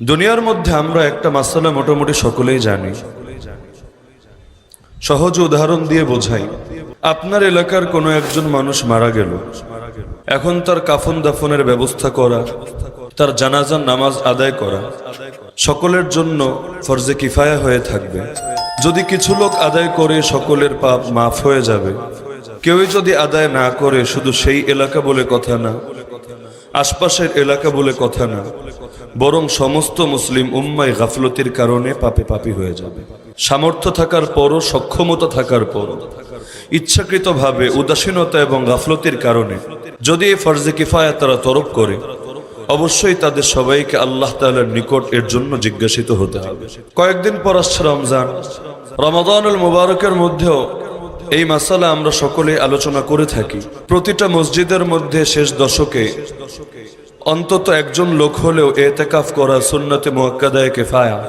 দুনিয়ার মধ্যে আমরা একটা মাসালা মোটামুটি সকলেই জানি। সহজ উদাহরণ দিয়ে বোঝাই। আপনার এলাকার কোনো একজন মানুষ মারা গেল, এখন তার কাফন দাফনের ব্যবস্থা করা, তার জানাজার নামাজ আদায় করা সকলের জন্য ফরজে কিফায়া হয়ে থাকবে। যদি কিছু লোক আদায় করে সকলের পাপ মাফ হয়ে যাবে। কেউই যদি আদায় না করে শুধু সেই এলাকা বলে কথা না, আশপাশের এলাকা বলে কথা না, বরং সমস্ত মুসলিম উম্মায় গাফলতির কারণে পাপে পাপী হয়ে যাবে। সামর্থ্য থাকার পরও, সক্ষমতা থাকার পরও ইচ্ছাকৃতভাবে উদাসীনতা এবং গাফলতির কারণে যদি এই ফরজে কিফায়া তারা তরক করে, অবশ্যই তাদের সবাইকে আল্লাহ তাআলার নিকট এর জন্য জিজ্ঞাসিত হতে হবে। কয়েকদিন পর আসছে রমজান। রমাদানুল মুবারকের মধ্যেও এই মাসালা আমরা সকলে আলোচনা করে থাকি। প্রতিটা মসজিদের মধ্যে শেষ দশকে অন্তত একজন লোক হলেও ইতিকাফ করা সুন্নতে মুআক্কাদায়ে কিফায়া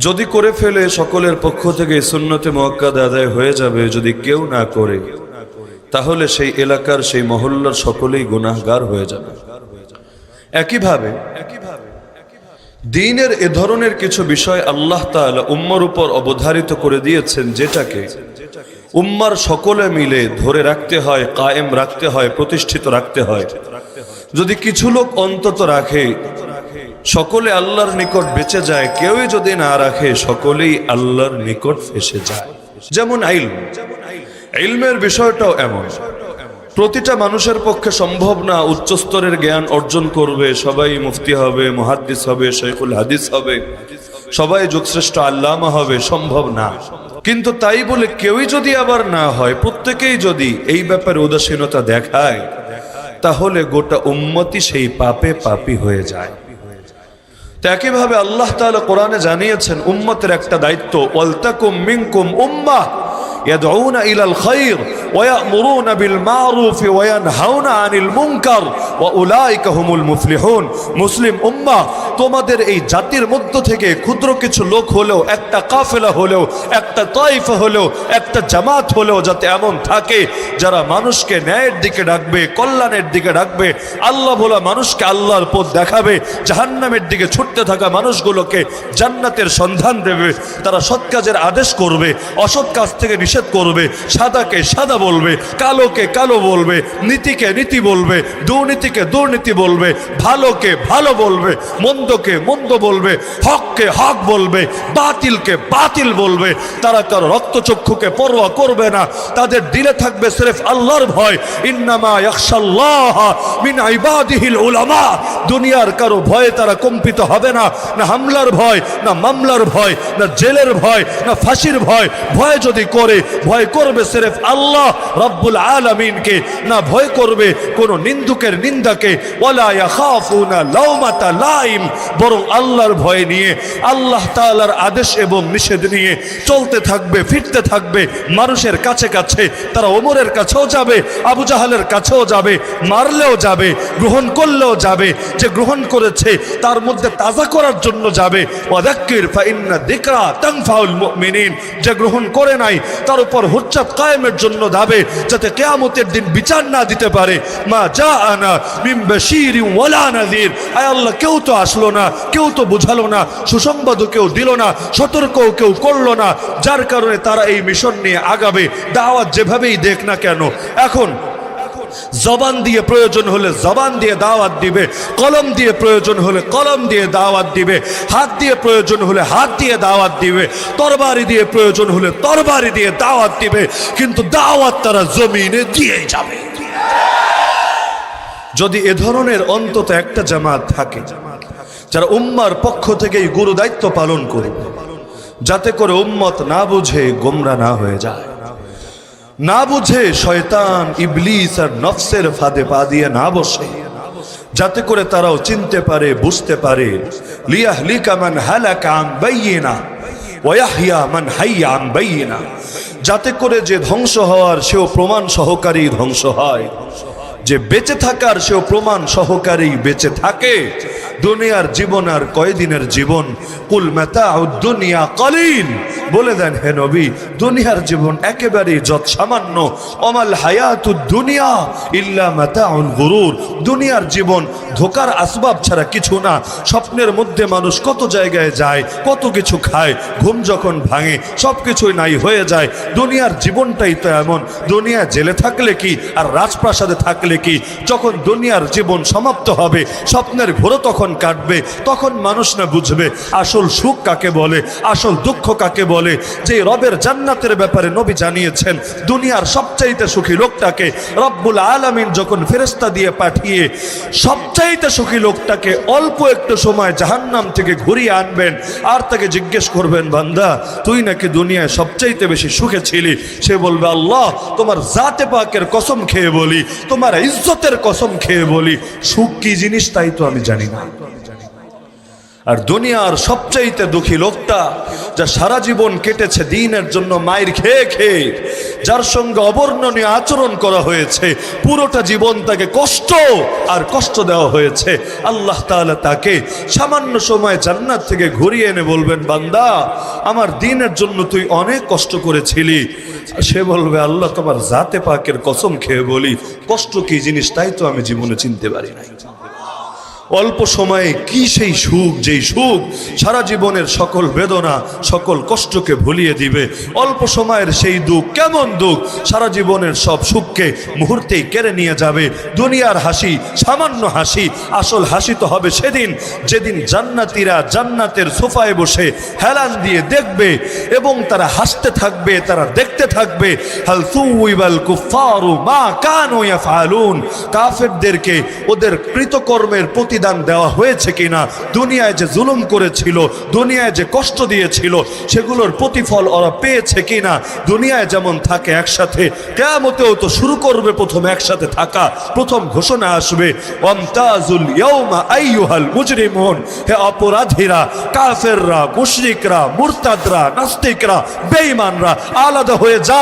যদি করে ফেলে, সকলের পক্ষ থেকে সুন্নতে মুআক্কাদা আদায় হয়ে যাবে। যদি কেউ না করে, তাহলে সেই এলাকার, সেই মহল্লার সকলেই গুনাহগার হয়ে যাবে। একইভাবে দ্বীনের এ ধরনের কিছু বিষয় আল্লাহ তাআলা উম্মার উপর অবধারিত করে দিয়েছেন, যেটাকে উম্মার সকলে মিলে ধরে রাখতে হয়, কায়েম রাখতে হয়, প্রতিষ্ঠিত রাখতে হয়। যদি কিছু লোক অন্তত রাখে, সকলে আল্লাহর নিকট বেঁচে যায়। কেউই যদি না রাখে, সকলেই আল্লাহর নিকট ফেসে যায়। যেমন ইলমের বিষয়টাও এমন। প্রতিটা মানুষের পক্ষে সম্ভব না উচ্চ স্তরের জ্ঞান অর্জন করবে, সবাই মুফতি হবে, মুহাদ্দিস হবে, শাইখুল হাদিস হবে, সবাই যুগশ্রেষ্ঠ আল্লামা হবে, সম্ভব না। কিন্তু তাই বলে কেউই যদি আবার না হয়, প্রত্যেকেই যদি এই ব্যাপারে উদাসীনতা দেখায়, তাহলে গোটা উম্মতি সেই পাপে পাপী হয়ে যায়। একইভাবে আল্লাহ তাআলা কোরআনে জানিয়েছেন উম্মতের একটা দায়িত্ব, ওয়ালতাকুম মিনকুম উম্মাহ ইয়াদউনা ইলাল খায়র ওয়া ইয়া'মুরুনা বিল মা'রুফ ওয়া ইয়ানহাউনা আনিল মুনকার ওয়া উলাইকা হুমুল মুফলিহুন। মুসলিম উম্মাহ, তোমাদের এই জাতির মধ্য থেকে ক্ষুদ্র কিছু লোক হলেও, একটা কাফেলা হলেও, একটা তাইফা হলেও, একটা জামাত হলেও যাতে এমন থাকে যারা মানুষকে ন্যায়ের দিকে ডাকবে, কল্যাণের দিকে ডাকবে, আল্লাহ বলা মানুষকে আল্লাহর পথ দেখাবে, জাহান্নামের দিকে ছুটতে থাকা মানুষগুলোকে জান্নাতের সন্ধান দেবে। তারা সৎ কাজের আদেশ করবে, অসৎ কাজ থেকে নিষেধ করবে, সাদাকে সাদা বলবে, কালোকে কালো বলবে, নীতিকে নীতি বলবে, দুর্নীতিকে দুর্নীতি বলবে, ভালোকে ভালো বলবে, মন্দকে মন্দ বলবে, হককে হক বলবে, বাতিলকে বাতিল বলবে। তারা কারো রক্তচক্ষুকে পরোয়া করবে না। তাদের দিলে থাকবে সির্ফ আল্লাহর ভয়। ইন্নামা ইয়াখশাল্লাহ মিন ইবাদিহিল উলামা। দুনিয়ার কারো ভয়ে তারা কম্পিত হবে না। না হামলার ভয়, না মামলার ভয়, না জেলের ভয়, না ফাঁসির ভয়। ভয় যদি করে, ভয় করবে সির্ফ আল্লাহ রব্বুল আলামিনকে। না ভয় করবে কোন নিন্দুকের নিন্দাকে। ওয়ালা ইয়াখাফুনা লাউমাতা লাইম। বরং আল্লাহর ভয় নিয়ে, আল্লাহ তাআলার আদেশ এবং নিষেধ নিয়ে চলতে থাকবে, ফিরতে থাকবে মানুষের কাছে কাছে। তারা ওমরের কাছেও যাবে, আবু জাহালের কাছেও যাবে, মারলেও যাবে, গ্রহণ করলেও যাবে। যে গ্রহণ করেছে তার মধ্যে তাজা করার জন্য যাবে। ওয়াযাক্কির ফাইন্না যিকরা তানফাউল মুমিনিন। যে গ্রহণ করে নাই তার উপর হুজ্জত কায়েমের জন্য যাবে, যাতে কিয়ামতের দিন বিচার না দিতে পারে। মা জাআনা মিন বাশীরিন ওয়ালা নাযীর। আয় আল্লাহ, কেউ তো আসলো না, কেউ তো বুঝালো না, সুসংবাদও কেউ দিল না, সতর্কও কেউ করলো না, যার কারণে তারা এই মিশন নিয়ে আগাবে। দাওয়াত যেভাবেই দেখ না কেন, এখন জবান দিয়ে প্রয়োজন হলে জবান দিয়ে দাওয়াত দিবে, কলম দিয়ে প্রয়োজন হলে কলম দিয়ে দাওয়াত দিবে, হাত দিয়ে প্রয়োজন হলে হাত দিয়ে দাওয়াত দিবে, তরবারি দিয়ে প্রয়োজন হলে তরবারি দিয়ে দাওয়াত দিবে। কিন্তু দাওয়াত তারা জমিনে দিয়ে যাবে। যদি এ ধরনের অন্তত একটা জামাত থাকে যারা উম্মার পক্ষ থেকেই গুরু দায়িত্ব পালন করবে, যাতে করে উম্মত না বুঝে গোমরা না হয়ে যায়, না বুঝে শয়তান ইবলিস আর নফসের ফাঁদে পা দিয়ে না বসে, যাতে করে তারাও চিনতে পারে, বুঝতে পারে। লিয়াহলিকা মান হালাকা আন বাইয়িনা ওয়া ইয়াহইয়া মান হাইয়া আন বাইয়িনা। যাতে করে যে ধ্বংস হওয়ার সেও প্রমাণ সহকারী ধ্বংস হয়, যে বেঁচে থাকার সেও প্রমাণ সহকারী বেঁচে থাকে, দুনিয়ার জীবন আর কয়দিনের জীবন? কুল মাতাউদ দুনিয়া কালিল, বলে দেন হে নবী, দুনিয়ার জীবন একেবারেই যত সামান্য। অমাল হায়াতুদ দুনিয়া ইল্লা মাতাউল গুরুর, দুনিয়ার জীবন ধোকার আসবাব ছাড়া কিছু না। স্বপ্নের মধ্যে মানুষ কত জায়গায় যায়, কত কিছু খায়, ঘুম যখন ভাঙে সবকিছুই নাই হয়ে যায়। দুনিয়ার জীবনটাই তো এমন। দুনিয়া জেলে থাকলে কি আর রাজপ্রাসাদে থাকলে কি, যখন দুনিয়ার জীবন সমাপ্ত হবে, স্বপ্নের ঘোরও তখন কাটবে, তখন মানুষ না বুঝবে আসল সুখ কাকে বলে, আসল দুঃখ কাকে বলে। যে রবের জান্নাতের ব্যাপারে নবী জানিয়েছেন, দুনিয়ার সবচাইতে সুখী লোকটাকে রব্বুল আলামিন যখন ফেরেশতা দিয়ে পাঠিয়ে সবচাইতে সুখী লোকটাকে অল্প একটু সময় জাহান্নাম থেকে ঘুরিয়ে আনবেন, আর তাকে জিজ্ঞেস করবেন, বান্দা তুই নাকি দুনিয়ায় সবচাইতে বেশি সুখে ছিলি? সে বলবে, আল্লাহ তোমার জাতে পাকের কসম খেয়ে বলি, তোমার ইজ্জতের কসম খেয়ে বলি, সুখ কি জিনিস তাই তো আমি জানি না। আর দুনিয়ার সবচাইতে দুঃখী লোকটা, যা সারা জীবন কেটেছে দ্বীনের জন্য মায়ের খেয়ে খেয়ে, যার সঙ্গে অবর্ণনীয় আচরণ করা হয়েছে, পুরোটা জীবন তাকে কষ্ট আর কষ্ট দেওয়া হয়েছে। আল্লাহ তাআলা তাকে সামান্য সময় জান্নাত থেকে ঘুরিয়ে এনে বলবেন, বান্দা আমার দ্বীনের জন্য তুই অনেক কষ্ট করেছিলি। সে বলবে, আল্লাহ তোমার জাতে পাকের কসম খেয়ে বলি, কষ্ট কি জিনিস তাই তো আমি জীবনে চিনতে পারি নাই। অল্প সময়ে কি সেই সুখ, যেই সুখ সারা জীবনের সকল বেদনা সকল কষ্টকে ভুলিয়ে দিবে। অল্প সময়ের সেই দুঃখ, কেমন দুঃখ, সারা জীবনের সব সুখকে মুহূর্তেই কেড়ে নিয়ে যাবে। দুনিয়ার হাসি সামান্য হাসি, আসল হাসি তো হবে সেদিন যেদিন জান্নাতীরা জান্নাতের সোফায় বসে হেলান দিয়ে দেখবে এবং তারা হাসতে থাকবে, তারা দেখতে থাকবে। হাল সুউইবাল কুফারু মা কানু ইয়াফআলুন, কাফেরদেরকে ওদের কৃতকর্মের প্রতি দান দেওয়া হয়েছে কিনা, দুনিয়ায় যে জুলুম করেছিল, দুনিয়ায় যে কষ্ট দিয়েছিল, সেগুলোর প্রতিফল ওরা পেয়েছে কিনা। দুনিয়ায় যেমন থাকে একসাথে, কিয়ামতেও তো শুরু করবে প্রথম একসাথে থাকা। প্রথম ঘোষণা আসবে, ওয়ামতাজুল ইয়াউমা আইয়ুহাল মুজরিমুন, হে অপরাধীরা, কাফেররা, মুশরিকরা, মুরতাদরা, নাস্তিকরা, বেঈমানরা, আলাদা হয়ে যা।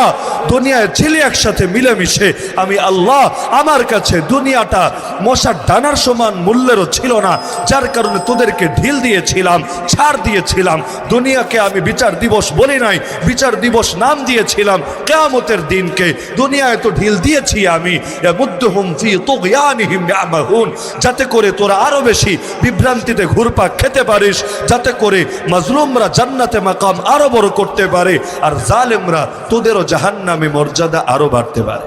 দুনিয়ায় ছিলে একসাথে মিলেমিশে, আমি আল্লাহ আমার কাছে দুনিয়াটা মশার ডানার সমান মূল্যেরও ছিল না, যার কারণে তোদেরকে ঢিল দিয়েছিলাম, ছাড় দিয়েছিলাম। দুনিয়াকে আমি বিচার দিবস বলি নাই, বিচার দিবস নাম দিয়েছিলাম কিয়ামতের দিনকে। দুনিয়ায় তো ঢিল দিয়েছি আমি, ইয়ামুদ্দুহুম ফি তুগয়ানিহিম ইয়ামাহুন, যাতে করে তোরা আরো বেশি বিভ্রান্তিতে ঘুরপাক খেতে পারিস, যাতে করে মাজলুমরা জান্নাতে মাকাম আরো বড় করতে পারে, আর জালেমরা তোদেরও জাহান্নামে মর্যাদা আরো বাড়তে পারে।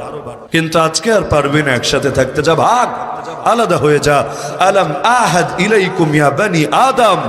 কিন্তু আজকে আর পারবি না একসাথে থাকতে, যা ভাগ, আলাদা হয়ে যা। আলাম আহাদ ইলাইকুম ইয়া বানি আদম,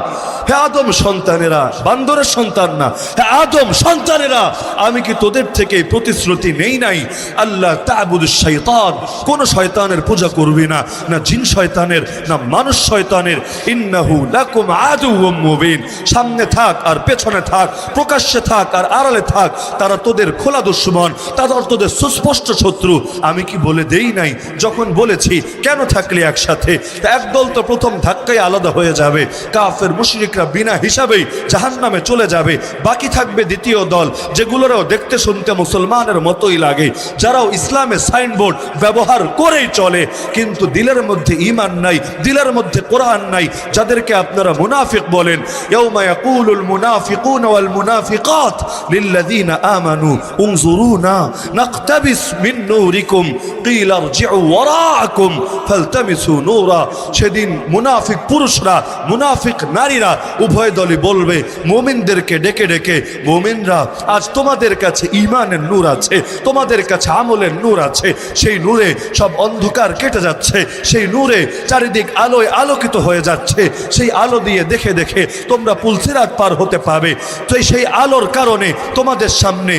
হে আদম সন্তানেরা, বান্দরের সন্তান না, হে আদম সন্তানেরা, আমি কি তোদের থেকে প্রতিশ্রুতি নেই নাই? আল্লাহ তা'বুদুশ শাইতান, কোন শয়তানের পূজা করবি না, না জিন শয়তানের, না মানুষ শয়তানের। ইন্নাহু লাকুম আদুউম মুবিন, সামনে থাক আর পেছনে থাক, প্রকাশ্যে থাক আর আড়ালে থাক, তারা তোদের খোলা দুশমন, তারা তোদের সুস্পষ্ট শত্রু। আমি কি বলে দেই নাই? যখন বলেছি কেন থাকলে একসাথে, একদল তো প্রথম ধাক্কায় আলাদা হয়ে যাবে, কাফের মুশরিকরা বিনা হিসাবেই জাহান্নামে চলে যাবে। বাকি থাকবে দ্বিতীয় দল, যেগুলোরও দেখতে শুনতে মুসলমানের মতোই লাগে, যারাও ইসলামের সাইনবোর্ড ব্যবহার করেই চলে, কিন্তু দিলের মধ্যে ঈমান নাই, দিলের মধ্যে কোরআন নাই, যাদেরকে আপনারা মুনাফিক বলেন। ইয়াউমা ইয়াকুলুল মুনাফিকুনা ওয়াল মুনাফিকাত লিল্লাযীনা আমানু উনজুরুনা নাকতাবিস মিন নূরিকুম কিলা ইরজিউ ওয়ারাআকুম ফালতামিসু নূরা। সেদিন মুনাফিক পুরুষরা, মুনাফিক নারীরা উভয় দলই বলবে মুমিনদেরকে ডেকে ডেকে, মুমিনরা আজ তোমাদের কাছে ঈমানের নূর আছে, তোমাদের কাছে আমলের নূর আছে, সেই নূরে সব অন্ধকার কেটে যাচ্ছে, সেই নূরে চারিদিক আলোয় আলোকিত হয়ে যাচ্ছে, সেই আলো দিয়ে দেখে দেখে তোমরা পুলসিরাত পার হতে পারবে। তো সেই আলোর কারণে তোমাদের সামনে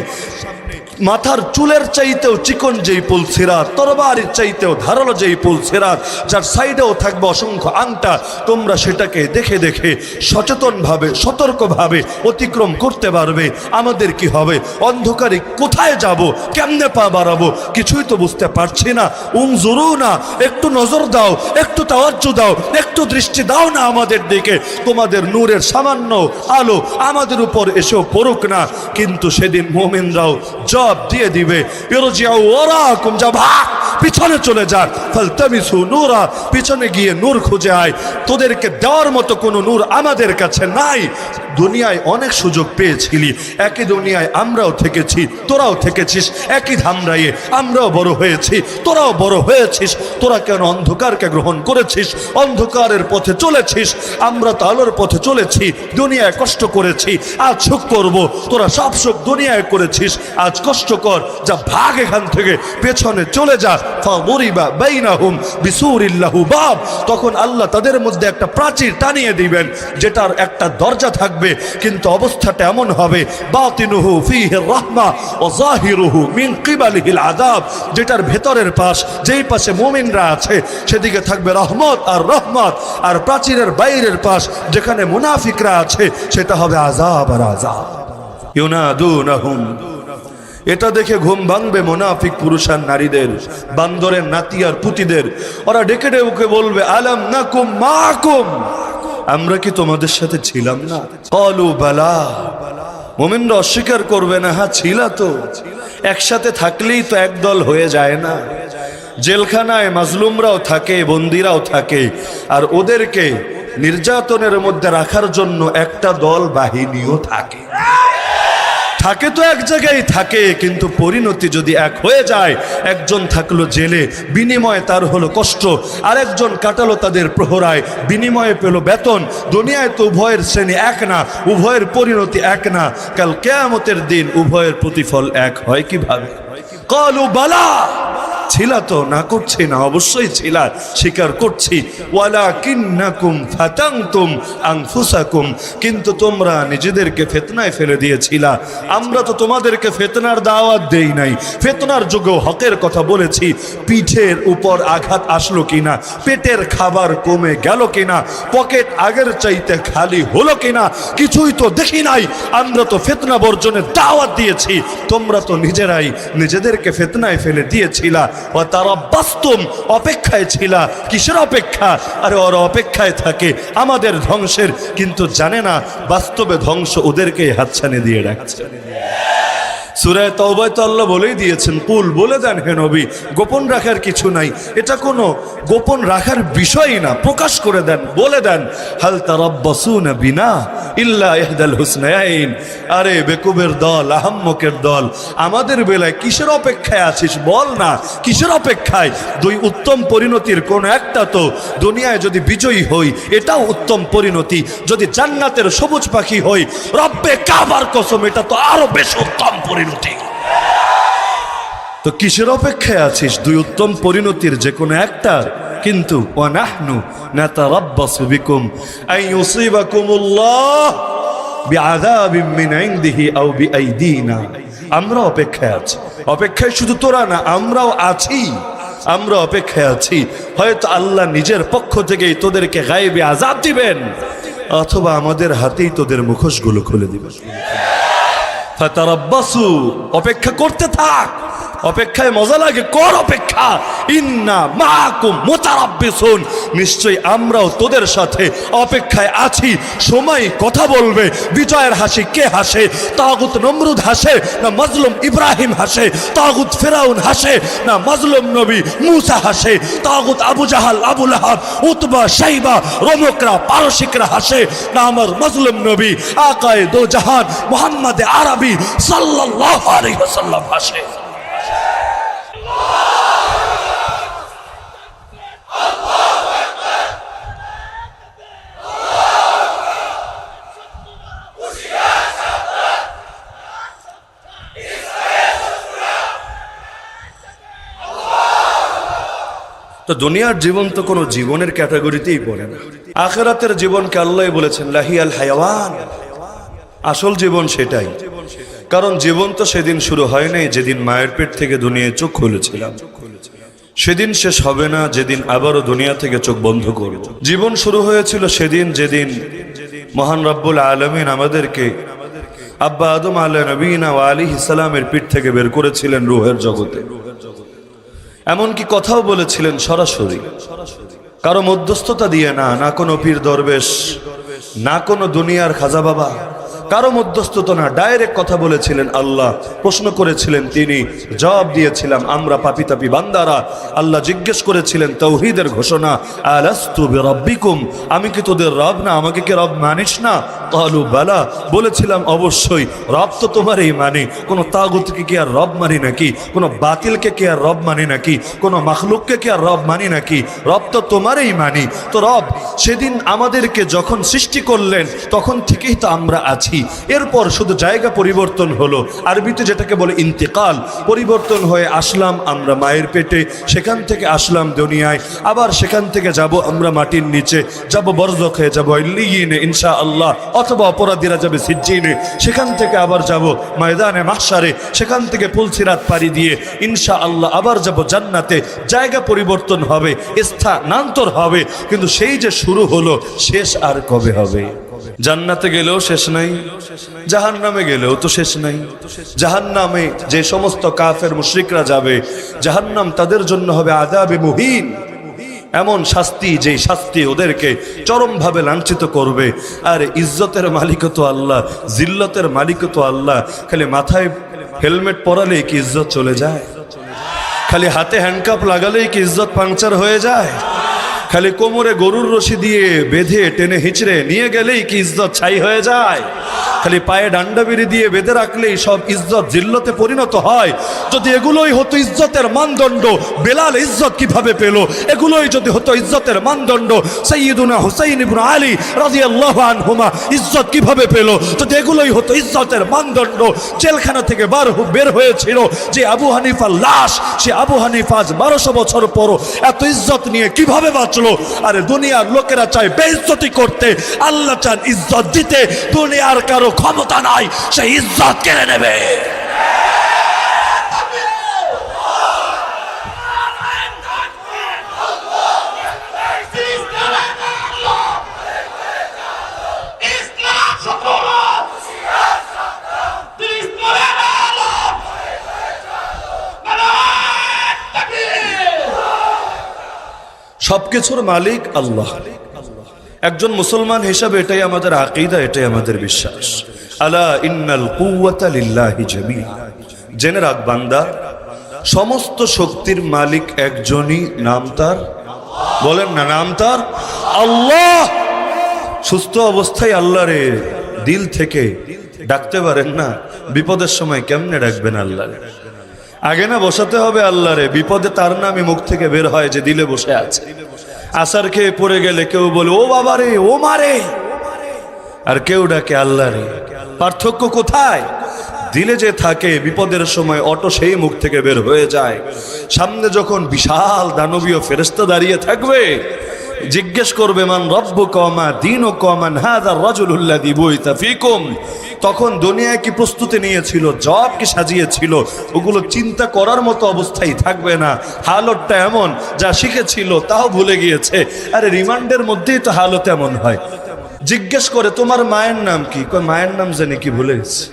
মাথার চুলের চাইতেও চিকন যেই পুলসিরাত, তরবারির চাইতেও ধারালো যেই পুলসিরাত, যার সাইডেও থাকবে অসংখ্য আংটা, তোমরা সেটাকে দেখে দেখে সচেতনভাবে সতর্কভাবে অতিক্রম করতে পারবে। আমাদের কি হবে? অন্ধকারে কোথায় যাব, কেমনে পা বাড়াবো, কিছুই তো বুঝতে পারছি না। উনজুরুনা, একটু নজর দাও, একটু তাওয়াজ্জু দাও, একটু দৃষ্টি দাও না আমাদের দিকে, তোমাদের নূরের সামান্য আলো আমাদের উপর এসেও পড়ুক না। কিন্তু সেদিন মুমিনরাও জবাব দিয়ে দিবে, ইরজিউ ওয়ারাকুম, যা ভাগ, পিছনে চলে যা, ফালতামিসু নূরা, পিছনে গিয়ে নূর খুঁজে আয়। তোদেরকে দেওয়ার মতো কোনো নূর আমাদের কাছে নাই। দুনিয়ায় অনেক সুযোগ পেয়েছিলি, একই দুনিয়ায় আমরাও থেকেছি, তোরাও থেকেছিস, একই ধামরাইয়ে আমরাও বড় হয়েছি, তোরাও বড় হয়েছিস। তোরা কেন অন্ধকারকে গ্রহণ করেছিস, অন্ধকারের পথে চলেছিস, আমরা তো আলোর পথে চলেছি। দুনিয়ায় কষ্ট করেছি, আজ সুখ করব। তোরা সব সুখ দুনিয়ায় করেছিস, আজ কষ্ট কর, যা ভাগ এখান থেকে, পেছনে চলে যা। ফাদুরিবা বাইনাহুম বিসুরিন লাহু বাব, তখন আল্লাহ তাদের মধ্যে একটা প্রাচীর টানিয়ে দিবেন, যেটার একটা দরজা থাকবে, কিন্তু অবস্থাটা এমন হবে, বাতিনুহু ফীহি রাহমা ওয়া যাহিরুহু মিন কিবালিহিল আযাব, যেটার ভেতরের পাশ, যেই পাশে মুমিনরা আছে সেদিকে থাকবে রহমত আর রহমত, আর প্রাচীরের বাইরের পাশ যেখানে মুনাফিকরা আছে সেটা হবে আযাব আর আযাব। ইউনাদুনাহুম, এটা দেখে ঘুম ভাঙবে মুনাফিক পুরুষ আর নারীদের, বান্দরের নাতি আর পুতিদের। ওরা ডেকে ডেকে বলবে, আলাম নাকুম মাকুম, আমরা কি তোমাদের সাথে ছিলাম না? ক্বালু বালা, মুমিনরা অস্বীকার করবে না, হ্যাঁ ছিলা তো। একসাথে থাকলেই তো একদল হয়ে যায় না। জেলখানায় মাজলুমরাও থাকে, বন্দিরাও থাকে, আর ওদেরকে নির্যাতনের মধ্যে রাখার জন্য একটা দল বাহিনীও থাকে। থাকে তো এক জায়গায় থাকে, কিন্তু পরিণতি যদি এক হয়ে যায়, একজন থাকলো জেলে, বিনিময়ে তার হলো কষ্ট, আরেকজন কাটালো তাদের প্রহরায়, বিনিময়ে পেল বেতন। দুনিয়ায় তো উভয়ের শ্রেণী এক না, উভয়ের পরিণতি এক না। কাল কিয়ামতের দিন উভয়ের প্রতিফল এক হয় কিভাবে? ক্বালু বালা, ছিলা তো, না করছি না, অবশ্যই ছিলা, স্বীকার করছি। ওয়ালাকিন্নাকুম ফাতানতুম আনফুসাকুম, কিন্তু তোমরা নিজেদেরকে ফিতনায় ফেলে দিয়েছিলা। আমরা তো তোমাদেরকে ফিতনার দাওয়াত দেই নাই, ফিতনার যুগেও হকের কথা বলেছি। পিঠের উপর আঘাত আসলো কিনা, পেটের খাবার কমে গেল কিনা, পকেট আগের চাইতে খালি হলো কিনা, কিছুই তো দেখি নাই। আমরা তো ফিতনা বর্জনের দাওয়াত দিয়েছি, তোমরা তো নিজেরাই নিজেদেরকে ফিতনায় ফেলে দিয়েছিলা। ও তারা বাস্তব অপেক্ষায় ছিলা। কিসের অপেক্ষা? আরে ওরা অপেক্ষায় থাকে আমাদের ধ্বংসের, কিন্তু জানে না বাস্তবে ধ্বংস ওদেরকেই হাতছানি দিয়ে রাখছে। সূরা তাওবায় তো আল্লাহ বলেই দিয়েছেন, কুল, বলে দেন হে নবী, গোপন রাখার কিছু নাই, এটা কোনো গোপন রাখার বিষয়ই না, প্রকাশ করে দেন, বলে দেন, হাল তারাব্বাসুনা বিনা ইল্লা ইহদাল হুসনাইন। আরে বেকুবের দল, আহাম্মকের দল, আমাদের বেলায় কিসের অপেক্ষায় আছিস বল না, কিসের অপেক্ষায়? দুই উত্তম পরিণতির কোন একটা তো। দুনিয়ায় যদি বিজয়ী হই এটাও উত্তম পরিণতি, যদি জান্নাতের সবুজ পাখি হই, রব্বে কাবার কসম, এটা তো আরো বেশি উত্তম পরিণতি। তো কিসের অপেক্ষায় আছিস? দুই উত্তম পরিণতির যে কোনো একটা। কিন্তু ওয়ানাহনু নাতারাব্বাসু বিকুম আন ইউসিবাকুমুল্লাহ বিআযাবিন মিন ইনদিহি আও বিআইদিনা, আমরা অপেক্ষায় আছি। অপেক্ষায় শুধু তোরা না, আমরাও আছি, আমরা অপেক্ষায় আছি। হয়তো আল্লাহ নিজের পক্ষ থেকেই তোদেরকে গায়েবী আযাব দিবেন, অথবা আমাদের হাতেই তোদের মুখোশগুলো খুলে দিবেন। ফাতারাব্বাসু, অপেক্ষা করতে থাক। অপেক্ষায় মজা লাগে, কর অপেক্ষা। ইন্না মাআকুম মুতারাব্বিসুন, নিশ্চয়ই আমরাও তোদের সাথে অপেক্ষায় আছি। সময় কথা বলবে। বিজয়ের হাসি কে হাসে? তাগুত নমরুদ হাসে না মাজলুম ইব্রাহিম হাসে? তাগুত ফিরাউন হাসে না মাজলুম নবী মুসা হাসে? তাগুত আবু জাহাল, আবু লাহাব, উতবা, শাইবা, রমকরা, পারসিকরা হাসে না আমার মাজলুম নবী আকায়ে দো জাহান মুহাম্মদ আরবি সাল্লাল্লাহু আলাইহি ওয়াসাল্লাম হাসে? তো দুনিয়ার জীবন তো কোনো জীবনের ক্যাটাগরিতেই পড়ে না। আখিরাতের জীবনকে আল্লাহ বলেছেন লাহিয়াল হায়াওয়ান, আসল জীবন সেটাই। কারণ জীবন তো সেদিন শুরু হয় নাই যেদিন মায়ের পেট থেকে দুনিয়ায় চোখ খুলেছিলাম, সেদিন শেষ হবে না যেদিন আবারও দুনিয়া থেকে চোখ বন্ধ করব। জীবন শুরু হয়েছিল সেদিন যেদিন মহান রব্বুল আলামিন আমাদেরকে আব্বা আদম আলাইহিস নবীনা ওয়া আলাইহিস সালামের পিঠ থেকে বের করেছিলেন রূহের জগতে। এমনকি কথাও বলেছিলেন সরাসরি, কারো মধ্যস্থতা দিয়ে না, না কোনো পীর দরবেশ, না কোনো দুনিয়ার খাজা বাবা, কারো মধ্যস্থতা না, ডাইরেক্ট কথা বলেছিলেন আল্লাহ, প্রশ্ন করেছিলেন তিনি, জবাব দিয়েছিলাম আমরা পাপী তাপী বান্দারা। আল্লাহ জিজ্ঞেস করেছিলেন তাওহীদের ঘোষণা, আলাস্তু বিরাব্বিকুম, আমি কি তোদের রব না, আমাকে কি রব মানিস না? ক্বালু বালা, বলেছিলাম অবশ্যই, রব তো তোমারই মানে, কোন তাগুতকে কি আর রব মানি নাকি, কোন বাতিলকে কি আর রব মানি নাকি, কোন মাখলুককে কি আর রব মানি নাকি, রব তো তোমারই মানি। তো রব সেদিন আমাদেরকে যখন সৃষ্টি করলেন তখন থেকেই তো আমরা আছি, এরপর শুধু জায়গা পরিবর্তন হলো, আরবিতে যেটাকে বলে ইন্তেকাল, পরিবর্তন হয়ে আসলাম আমরা মায়ের পেটে, সেখান থেকে আসলাম দুনিয়ায়, আবার সেখান থেকে যাব আমরা মাটির নিচে, যাব বরজখে, যাব ইল্লিয়িনে ইনশাআল্লাহ, অথবা অপরাধীরা যাবে সিজ্জিনে, সেখান থেকে আবার যাব ময়দানে মাহশারে, সেখান থেকে পুলসিরাত পাড়ি দিয়ে ইনশাআল্লাহ আবার যাব জান্নাতে। জায়গা পরিবর্তন হবে, স্থানান্তর হবে, কিন্তু সেই যে শুরু হলো শেষ আর কবে হবে? জান্নাতে গেলেও শেষ নাই, জাহান্নামে গেলেও তো শেষ নাই। জাহান্নামে যে সমস্ত কাফের মুশরিকরা যাবে, জাহান্নাম তাদের জন্য হবে আযাবে মুহিন, এমন শাস্তি যে শাস্তি ওদেরকে চরমভাবে লাঞ্ছিত করবে। আর ইজ্জতের মালিকও তো আল্লাহ, জিল্লতের মালিকও তো আল্লাহ। খালি মাথায় হেলমেট পরালেই কি ইজ্জত চলে যায়? খালি হাতে হ্যান্ডকাপ লাগালেই কি ইজ্জত পাংচার হয়ে যায়? খালি কোমরে গরুর রশি দিয়ে বেঁধে টেনে হিচড়ে নিয়ে গেলেই কি ইজ্জত ছাই হয়ে যায়? খালি পায়ে ডান্ডা বেরি দিয়ে বেঁধে রাখলেই সব ইজ্জত জিল্লতে পরিণত হয়? যদি এগুলোই হতো ইজ্জতের মানদণ্ড, বেলাল ইজ্জত কিভাবে পেল? এগুলোই যদি হতো ইজ্জতের মানদণ্ড, সাইয়্যিদুনা হুসাইন ইবনে আলী রাদিয়াল্লাহু আনহুমা ইজ্জত কিভাবে পেল? যদি এগুলোই হতো ইজ্জতের মানদণ্ড, জেলখানা থেকে বের হয়েছিল যে আবু হানিফার লাশ, সে আবু হানিফা আজ 1200 বছর পর এত ইজ্জত নিয়ে কিভাবে বাঁচলো? আরে দুনিয়ার লোকেরা চায় বেইজ্জতি করতে, আল্লাহ চান ইজ্জত দিতে। দুনিয়ার কারো ক্ষমতা নাই সেই ইজ্জত কেড়ে নেবে। সবকিছুর মালিক আল্লাহ। একজন মুসলমান হিসাবে এটাই আমাদের আকীদা, এটাই আমাদের বিশ্বাস। আলা ইন্নাল কুওয়াতা লিল্লাহি জামিআ, জেনে রাখ বান্দা, সমস্ত শক্তির মালিক একজনই, নাম তার, বলেন না, নাম তার আল্লাহ। সুস্থ অবস্থায় আল্লাহরে দিল থেকে ডাকতে পারেন না, বিপদের সময় কেমনে ডাকবেন আল্লাহরে? আগে না বসাতে হবে আল্লাহরে, বিপদে তার নামে মুখ থেকে বের হয় যে দিলে বসে আছে। আসার খেয়ে পড়ে গেলে কেউ বলে ও বাবা রে, ও মারে, আর কেউ ডাকে আল্লাহরে। পার্থক্য কোথায়? দিলে যে থাকে বিপদের সময় অটো সেই মুখ থেকে বের হয়ে যায়। সামনে যখন বিশাল দানবীয় ফেরেশতা দাঁড়িয়ে থাকবে, জিজ্ঞেস করবে মান রব্বুকা ওয়া মা দীনুকা ওয়া মান হাযার রাজুলুল্লাযী বুইতা ফীকুম, তখন দুনিয়ায় কি প্রস্তুতি নিয়েছিল, জব কি সাজিয়েছিল, ওগুলো চিন্তা করার মতো অবস্থায় থাকবে না। হালতটা এমন, যা শিখেছিল তাও ভুলে গিয়েছে। আরে রিমান্ডের মধ্যেই তো হালত এমন হয়। জিজ্ঞেস করে তোমার মায়ের নাম কি? কয় মায়ের নাম জানি কি, ভুলে গেছে।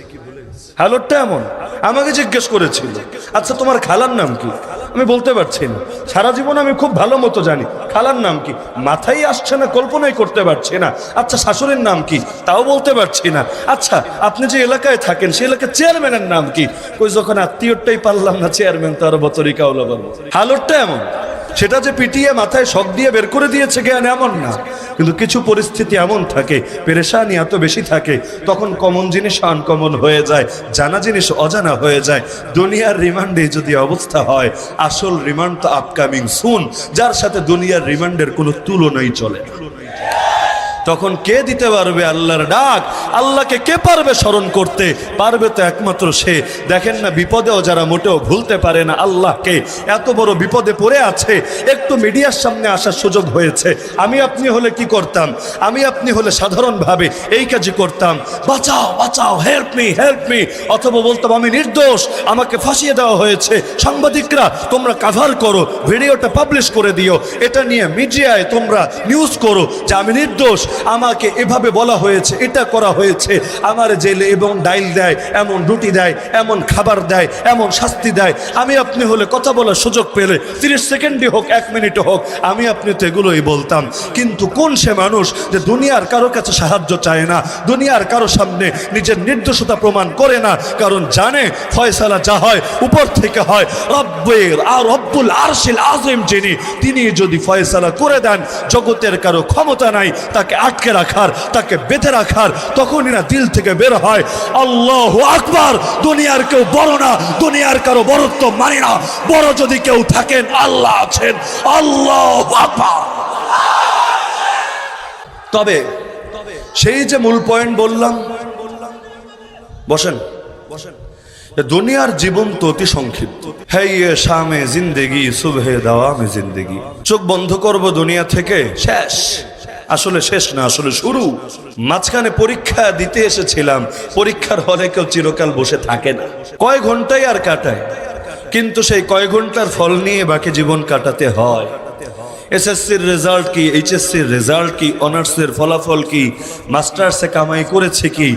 হালতটা এমন। আমাকে জিজ্ঞেস করেছিল, আচ্ছা তোমার খালার নাম কি? আমি বলতে পারছি না। সারা জীবন আমি খুব ভালো মতো জানি, খালার নাম কি মাথায় আসছে না, কল্পনাই করতে পারছি না। আচ্ছা শাশুড়ির নাম কি? তাও বলতে পারছি না। আচ্ছা আপনি যে এলাকায় থাকেন সেই এলাকার চেয়ারম্যানের নাম কি? কই যখন আত্মীয়টাই পারলাম না, চেয়ারম্যান তো আরো বতরিকা হলো। হালতটা এমন। সেটা যে পিটিয়ে মাথায় শক দিয়ে বের করে দিয়েছে জ্ঞান এমন না, কিন্তু কিছু পরিস্থিতি এমন থাকে, পেরেশানি এত বেশি থাকে, তখন কমন জিনিস আনকমন হয়ে যায়, জানা জিনিস অজানা হয়ে যায়। দুনিয়ার রিমান্ডে যদি অবস্থা হয়, আসল রিমান্ড তো আপকামিং সুন, যার সাথে দুনিয়ার রিমান্ডের কোনো তুলনাই চলে না। তখন কে দিতে পারবে আল্লাহর ডাক? আল্লাহকে কে পারবে স্মরণ করতে? পারবে তো একমাত্র সে। দেখেন না, বিপদেও যারা মোটেও ভুলতে পারে না আল্লাহকে, এত বড় বিপদে পড়ে আছে, একটু মিডিয়ার সামনে আসার সুযোগ হয়েছে। আমি আপনি হলে কি করতাম? আমি আপনি হলে সাধারণভাবে এই কাজই করতাম, বাঁচাও বাঁচাও, হেল্প মি হেল্প মি, অথবা বলতাম আমি নির্দোষ, আমাকে ফাঁসিয়ে দেওয়া হয়েছে, সাংবাদিকরা তোমরা কাভার করো, ভিডিওটা পাবলিশ করে দিও, এটা নিয়ে মিডিয়ায় তোমরা নিউজ করো যে আমি নির্দোষ, আমাকে এভাবে বলা হয়েছে, এটা করা হয়েছে, আমার জেলে এবং ডাইল দেয়, এমন রুটি দেয়, এমন খাবার দেয়, এমন শাস্তি দেয়। আমি আপনি হলে কথা বলার সুযোগ পেলে 30 সেকেন্ডই হোক, 1 মিনিটও হোক, আমি আপনি তো এগুলোই বলতাম। কিন্তু কোন সে মানুষ যে দুনিয়ার কারো কাছে সাহায্য চায় না, দুনিয়ার কারো সামনে নিজের নির্দোষতা প্রমাণ করে না, কারণ জানে ফয়সালা যা হয় উপর থেকে হয়। রব্বুল আরশিল আযীম যিনি, তিনি যদি ফয়সালা করে দেন, জগতের কারো ক্ষমতা নাই তাকে আটকে রাখার, তাকে বেঁধে রাখার। তখনই না দিল থেকে বের হয় আল্লাহু আকবার। দুনিয়ার কেউ বড় না, দুনিয়ার কারো বড়ত্ব মানি না, বড় যদি কেউ থাকেন আল্লাহ আছেন। আল্লাহু আকবার। তবে সেই যে মূল পয়েন্ট বললাম, বসেন, দুনিয়ার জীবন তো অতি সংক্ষিপ্ত। হ্যাঁ শামে জিন্দেগি সুবহে দাওয়ামে জিন্দেগি। চোখ বন্ধ করব দুনিয়া থেকে, শেষ। আসলে শেষ না, আসলে শুরু। মাঝখানে পরীক্ষা দিতে এসেছিলাম, পরীক্ষার হলে কেউ চিরকাল বসে থাকে না, কয় ঘন্টায় আর কাটায়, কিন্তু সেই কয় ঘন্টার ফল নিয়ে বাকি জীবন কাটাতে হয়। এসএসসির রেজাল্ট কি, এইচএসসির রেজাল্ট কি, অনার্সের ফলাফল কি, মাস্টার্সে কামাই করেছে কি,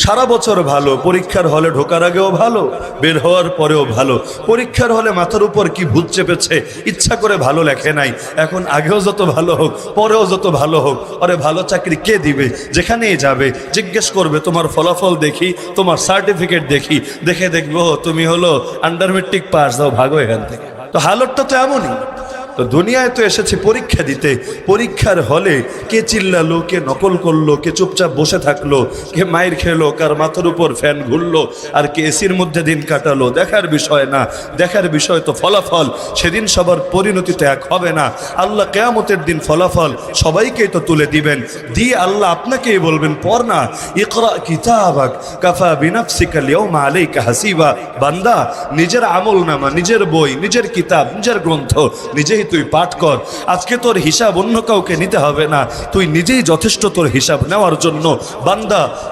সারা বছর ভালো, পরীক্ষার হলে ঢোকার আগেও ভালো, বের হওয়ার পরেও ভালো। পরীক্ষার হলে মাথার উপর কি ভূত চেপেছে, ইচ্ছা করে ভালো লেখে নাই। এখন আগেও যত ভালো হোক, পরেও যত ভালো হোক, আরে ভালো চাকরি কে দিবে? যেখানেই যাবে জিজ্ঞেস করবে তোমার ফলাফল দেখি, তোমার সার্টিফিকেট দেখি, দেখে দেখবো তুমি হলো আন্ডার মেট্রিক পাস, দাও ভাগো এখান থেকে। তো হালতটা তো এমনই। তো দুনিয়ায় তো এসেছে পরীক্ষা দিতে। পরীক্ষার হলে কে চিল্লালো, কে নকল করলো, কে চুপচাপ বসে থাকলো, কে মাইর খেলো, কার মাথার উপর ফ্যান ঘুরলো, আর কে এসির মধ্যে দিন কাটালো, দেখার বিষয় না। দেখার বিষয় তো ফলাফল। সেদিন সবার পরিণতি তো এক হবে না। আল্লাহ কিয়ামতের দিন ফলাফল সবাইকেই তো তুলে দিবেন, দিয়ে আল্লাহ আপনাকেই বলবেন পড় না, ইকরা কিতাবাক কাফা বিনাফসিকা আল-ইয়াওমা আলাইকা হাসিবা। বান্দা, নিজের আমলনামা, নিজের বই, নিজের কিতাব, নিজের গ্রন্থ নিজেই তুই পাঠ কর। আজকে তোর হিসাব অন্য কাউকে নিতে হবে না, তুই নিজেই যথেষ্ট তোর হিসাব নেওয়ার জন্য।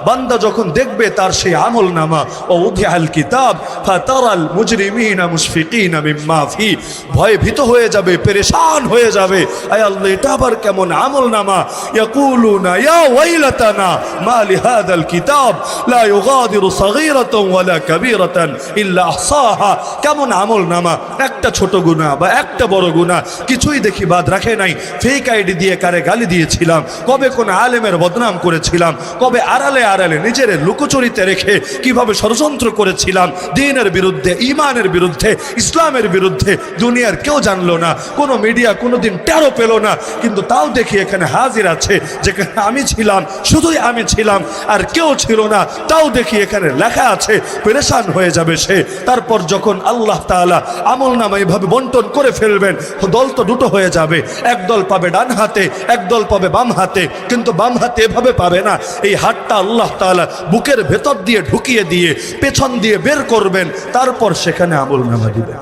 বান্দা যখন দেখবে তার সেই আমল নামা, ও উদিআল কিতাব ফাতারাল মুজরিমিনা মুশফিকিনা মিম্মা ফি, ভয়ে ভীত হয়ে যাবে, পেরেশান হয়ে যাবে। আয় আল্লাহ, এটা আবার কেমন আমল নামা? ইয়াকুলুনা ইয়া ওয়াইলাতানা মা লিহাদাল কিতাব লা ইউগাদিরু সাগীরাতান ওয়ালা কাবীরাতান ইল্লা আহসাহা। কেমন আমল নামা? একটা ছোট গুনাহ বা একটা বড় গুনাহ কিছুই দেখি বাদ রাখে নাই। ফেক আইডি দিয়ে কারে গালি দিয়েছিলাম, কবে কোন আলেমের বদনাম করেছিলাম, কবে আড়ালে আড়ালে নিজের লুকোচুরিতে রেখে কিভাবে ষড়যন্ত্র করেছিলাম দ্বীনের বিরুদ্ধে, ঈমানের বিরুদ্ধে, ইসলামের বিরুদ্ধে। দুনিয়ার কেউ জানলো না, কোনো মিডিয়া কোনোদিন টেরও পেল না, কিন্তু তাও দেখি এখানে হাজির আছে, যেখানে আমি ছিলাম, শুধুই আমি ছিলাম, আর কেউ ছিল না, তাও দেখি এখানে লেখা আছে। পেরেশান হয়ে যাবে সে। তারপর যখন আল্লাহ তাআলা আমলনামা এভাবে বন্টন করে ফেলবেন, দল তো দুটো হয়ে যাবে, এক দল পাবে ডান হাতে, এক দল পাবে বাম হাতে। কিন্তু বাম হাতে এভাবে পাবে না, এই হাতটা আল্লাহ তাআলা বুকের ভেতর দিয়ে ঢুকিয়ে দিয়ে পেছন দিয়ে বের করবেন, তারপর সেখানে আমলনামা দিবেন।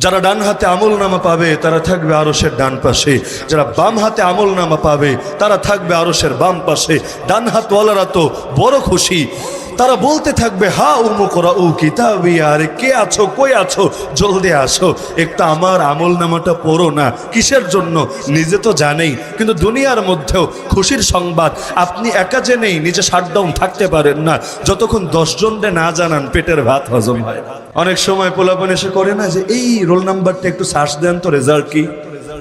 যারা ডান হাতে আমলনামা পাবে তারা থাকবে আরশের ডান পাশে, যারা বাম হাতে আমলনামা পাবে তারা থাকবে আরশের বাম পাশে। ডান হাতওয়ালারা তো বড় খুশি, তারা বলতে থাকবে হা উমুকরাউ কিতাবি, আরে কে আছো, কই আছো, জলদি আসো, একটু আমার আমলনামাটা পড়ো না। কিসের জন্য? নিজে তো জানেই, কিন্তু দুনিয়ার মধ্যেও খুশির সংবাদ, আপনি একা জেনেই নিজে শাটডাউন থাকতে পারেন না, যতক্ষণ 10 জনকে না জানান পেটের ভাত হজম হয় না। অনেক সময় পোলাপন এসে করে না যে এই রোল নাম্বারটা একটু সার্চ দেন তো, রেজাল্ট কি।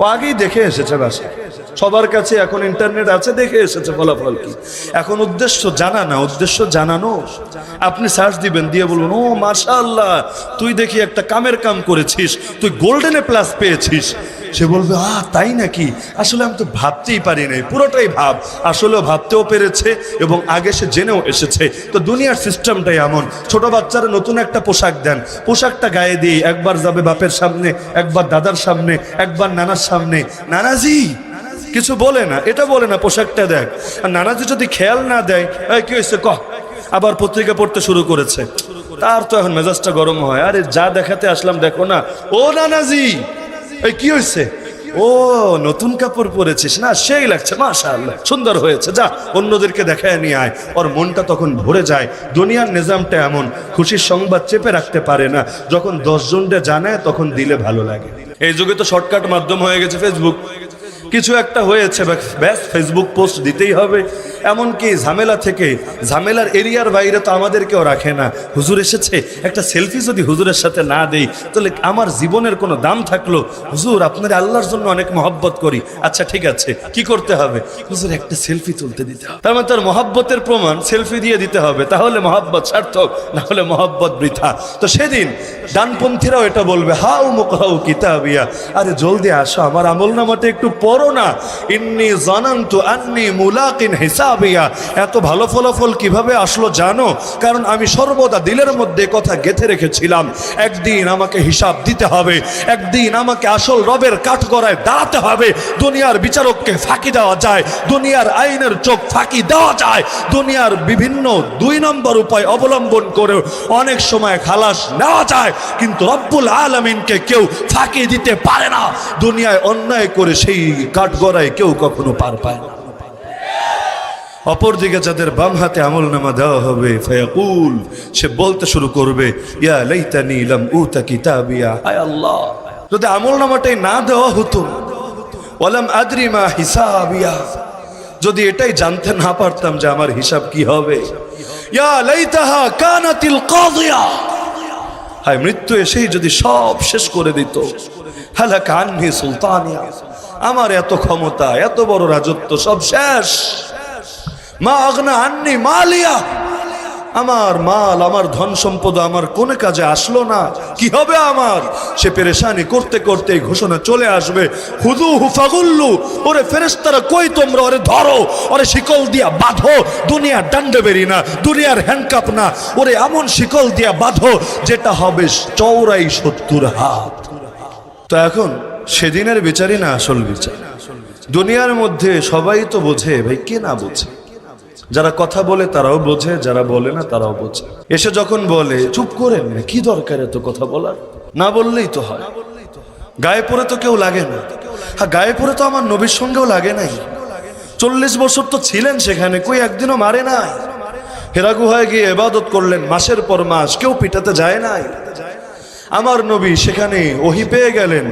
ও আগেই দেখে এসেছে বাসায়, সবার কাছে এখন ইন্টারনেট আছে, দেখে এসেছে ফলাফল কি। এখন উদ্দেশ্য জানা না, উদ্দেশ্য জানানো। আপনি সার্চ দিবেন, দিয়ে বলবেন ও মাশাআল্লাহ, তুই দেখি একটা কামের কাম করেছিস, তুই গোল্ডেনে প্লাস পেয়েছিস। সে বলবে তাই নাকি, আসলে আমি তো ভাবতেই পারি নাই। পুরোটাই ভাব, আসলেও ভাবতেও পেরেছে এবং আগে সে জেনেও এসেছে। তো দুনিয়ার সিস্টেমটাই এমন। ছোট বাচ্চারা নতুন একটা পোশাক দেন, পোশাকটা গায়ে দিয়ে একবার যাবে বাপের সামনে, একবার দাদার সামনে, একবার নানার সামনে, নানাজি কিছু বলে না, এটা বলে না পোশাকটা দেখ। আর নানাজি যদি খেয়াল না দেয়, কি হয়েছে কহ, আবার পত্রিকা পড়তে শুরু করেছে, তার তো এখন মেজাজটা গরম হয়। আরে যা দেখাতে আসলাম দেখো না। ও নানাজি, এই কি হয়েছে? ও নতুন কাপড় পরেছিস না, সেই লাগছে, মাশাআল্লাহ সুন্দর হয়েছে, যা অন্যদেরকে দেখায় নিয়ে আয়। ওর মনটা তখন ভরে যায়। দুনিয়ার নিজামটা এমন, খুশির সংবাদ চেপে রাখতে পারে না, যখন 10 জনকে জানায় তখন দিলে ভালো লাগে। এই যুগে তো শর্টকাট মাধ্যম হয়ে গেছে ফেসবুক। কিছু একটা হয়েছে ব্যাস ফেসবুক পোস্ট দিতেই হবে। এমনকি ঝামেলা থেকে, ঝামেলার এরিয়ার বাইরে তো আমাদের কেউ রাখে না। হুজুর এসেছে, একটা সেলফি যদি হুজুরের সাথে না দেই তাহলে আমার জীবনের কোনো দাম থাকলো? হুজুর আপনার আল্লাহর জন্য অনেক মহব্বত করি। আচ্ছা ঠিক আছে, কি করতে হবে? হুজুর একটা সেলফি তুলতে দিতে হবে। তার মানে তার মহব্বতের প্রমাণ সেলফি দিয়ে দিতে হবে, তাহলে মহব্বত সার্থক, না হলে মহব্বত বৃথা। তো সেদিন ডানপন্থীরাও এটা বলবে, হাউ মুকরাউ কিতাবিয়া, আরে জলদি আসো, আমার আমলনামাটা একটু পড়ো না। ইন্নী জানান্তু আন্নী মুলাকিন হিসাবিয়া, এত ভালো ফলাফল কিভাবে আসলো জানো? কারণ আমি সর্বদা দিলের মধ্যে কথা গেঁথে রেখেছিলাম, একদিন আমাকে হিসাব দিতে হবে, একদিন আমাকে আসল রবের কাঠগড়ায় দাঁড়াতে হবে। দুনিয়ার বিচারককে ফাঁকি দেওয়া যায়, দুনিয়ার আইনের চোখ ফাঁকি দেওয়া যায়, দুনিয়ার বিভিন্ন 2 নম্বর উপায় অবলম্বন করে অনেক সময় খালাস নেওয়া যায়, কিন্তু রব্বুল আলামিনকে কেউ ফাঁকি দিতে পারে না। দুনিয়ায় অন্যায় করে সেই কাঠগড়ায় কেউ কখনো পার পায় না। অপরদিকে যাদের বাম হাতে আমলনামা দেওয়া হবে, ফায়াকুল, সে বলতে শুরু করবে, ইয়া লাইতানি লাম উতা কিতাবিয়া, আয় আল্লাহ, যদি আমলনামাটাই না দেওয়া হতো, ওয়ালাম আদরি মা হিসাবিয়া, যদি এটাই জানতে না পারতাম যে আমার হিসাব কি হবে, ইয়া লাইতাহা কানাতিল কাযিয়া, হায় মৃত্যু এসেই যদি সব শেষ করে দিত, হালাকা আনহি সুলতানিয়া, আমার এত ক্ষমতা, এত বড় রাজত্ব সব শেষ, মা আগনা আন্নি মালিয়া, আমার মাল, আমার ধন সম্পদ আমার কোন কাজে আসলো না, কি হবে আমার? সে পেরেশানি করতে করতে ঘোষণা চলে আসবে, খুযুহু ফাগুল্লু, ওরে ফেরেশতারা কই তোমরা, ওরে ধরো, ওরে শিকল দিয়া বাঁধো, দুনিয়ার ডান্ডে বেরি না, দুনিয়ার হ্যান্ডকাপ না, ওরে এমন শিকল দিয়া বাঁধো যেটা হবে চওড়াই 70 হাত। তো এখন সেদিনের বিচারই না আসল বিচার। দুনিয়ার মধ্যে সবাই তো বোঝে ভাই, কে না বোঝে? যারা কথা বলে তারাও বোঝে, যারা বলে না তারাও বোঝে। এসে যখন বলে, চুপ করেন, কি দরকার এত কথা বলার, না বললেই তো হয়। গায়ে পড়ে তো কেউ লাগে না। হ্যাঁ, গায়ে পড়ে তো আমার নবীর সঙ্গেও লাগে নাই। 40 বছর তো ছিলেন সেখানে, কই একদিনও মারে নাই। হেরা গুহায় গিয়ে ইবাদত করলেন মাসের পর মাস, কেউ পিটাতে যায় নাই। আমার নবী সেখানে ওহী পেয়ে গেলেন,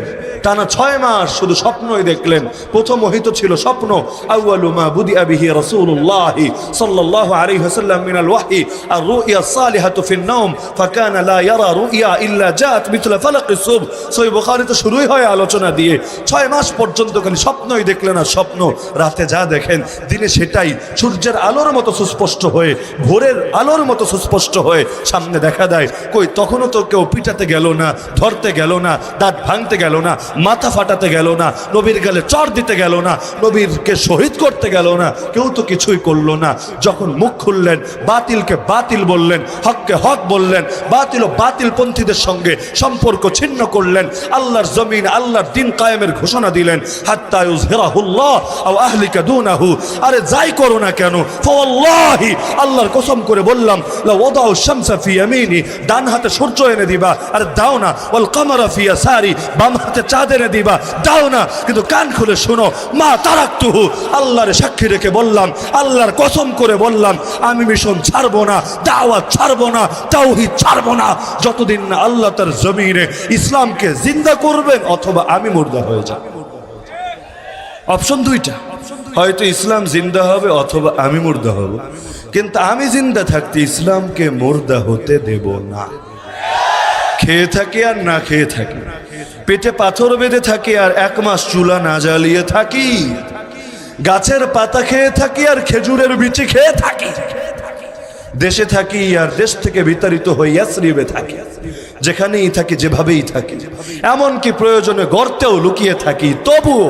টানা 6 মাস শুধু স্বপ্নই দেখলেন। প্রথম ওহী তো ছিল স্বপ্ন, আউয়ালু মা বুদিআ বিহি রাসূলুল্লাহ সাল্লাল্লাহু আলাইহি ওয়াসাল্লাম মিনাল ওয়াহয়ি আর রুইয়া সালিহাতু ফিন নাওম ফাকানা লা ইয়ারা রুইয়া ইল্লা জাআত মিথলা ফালাকিস সুবহ। সহিহ বুখারীতে শুরুই হয় আলোচনা দিয়ে, 6 মাস পর্যন্ত খালি স্বপ্নই দেখলেন আর স্বপ্ন। রাতে যা দেখেন দিনে সেটাই সূর্যের আলোর মতো সুস্পষ্ট হয়ে, ভোরের আলোর মতো সুস্পষ্ট হয়ে সামনে দেখা দেয়। কই তখনও তো কেউ পিটাতে গেল না, ধরতে গেল না, দাঁত ভাঙতে গেল না, মাথা ফাটাতে গেল না, নবীর গালে চর দিতে গেল না, নবীরকে শহীদ করতে গেল না, কেউ তো কিছুই করলো না। যখন মুখ খুললেন, বাতিলকে বাতিল বললেন, হককে হক বললেন, বাতিল ও বাতিলপন্থীদের সঙ্গে সম্পর্ক ছিন্ন করলেন, আল্লাহর জমিন, আল্লাহর দিন কায়েমের ঘোষণা দিলেন, হাত্তা ইউযহিরাহুল্লাহ আও আহলিকা দুনাহু। আরে যাই করো না কেন, ফাওয়াল্লাহি, আল্লাহর কসম করে বললাম, লা ওয়াদাউ শামসা ফি ইয়ামিনি, ডান হাতে সূর্য এনে দিবা, আর দাও না, ওয়াল কামারা ফি ইয়াসারি, বাম হাতে চাঁদ এনে দিবা, দাও না। কিন্তু কান খুলে শোনো, মা তারাকতুহু, আল্লাহর সাক্ষী রেখে বললাম, আল্লাহর কসম করে বললাম, আমি মিশন ছাড়বো না, দাওয়াত ছাড়বো না, তাওহীদ ছাড়বো না, যতদিন না আল্লাহ তার জমিনে ইসলামকে জিন্দা করবেন অথবা আমি মুর্দা হয়ে যাব। অপশন 2টা, হয়তো ইসলাম জিন্দা হবে অথবা আমি মুর্দা হব, কিন্তু আমি জিন্দা থাকতে ইসলামকে মুর্দা হতে দেব না। খেয়ে থাকি আর না খেয়ে থাকি, পেটে পাথর বেঁধে থাকি আর 1 মাস চুলা না জ্বালিয়ে থাকি, গাছের পাতা খেয়ে থাকি আর খেজুরের বিচি খেয়ে থাকি, দেশে থাকি আর দেশ থেকে বিতাড়িত হয়ে ইয়াসরিবে থাকি, যেখানেই থাকি যেভাবেই থাকি, এমনকি প্রয়োজনে গর্তেও লুকিয়ে থাকি, তবুও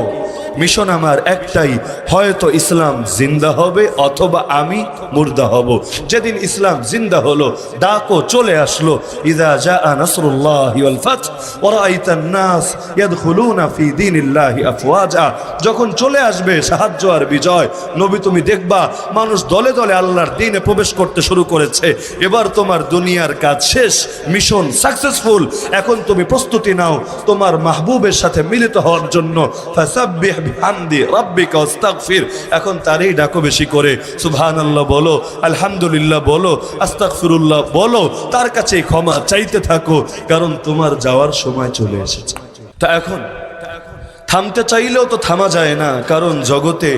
মিশন আমার একটাই, হয়তো ইসলাম জিন্দা হবে অথবা আমি মুর্দা হব। যেদিন ইসলাম জিন্দা হলো, ডাকও চলে আসলো, ইযা জাআ নাসরুল্লাহি ওয়াল ফাত ওয়া রাআইতান নাস ইয়াদখুলুনা ফি দীনিল্লাহি আফওয়াজা, যখন চলে আসবে সাহায্য আর বিজয়, নবী তুমি দেখবা মানুষ দলে দলে আল্লাহর দ্বীনে প্রবেশ করতে শুরু করেছে। এবার তোমার দুনিয়ার কাজ শেষ, মিশন সাকসেসফুল। এখন তুমি প্রস্তুতি নাও তোমার মাহবুবের সাথে মিলিত হওয়ার জন্য। ফাসাব্বিহ বিহামদি রাব্বিকা ওয়াস্তাগফির, এখন তারই ডাকো বেশি করে, সুবহানাল্লাহ বলো, আলহামদুলিল্লাহ বলো, আস্তাগফিরুল্লাহ বলো, তার কাছেই ক্ষমা চাইতে থাকো, কারণ তোমার যাওয়ার সময় চলে এসেছে। তা এখন থামতে চাইলেও তো থামা যায় না, কারণ জগতে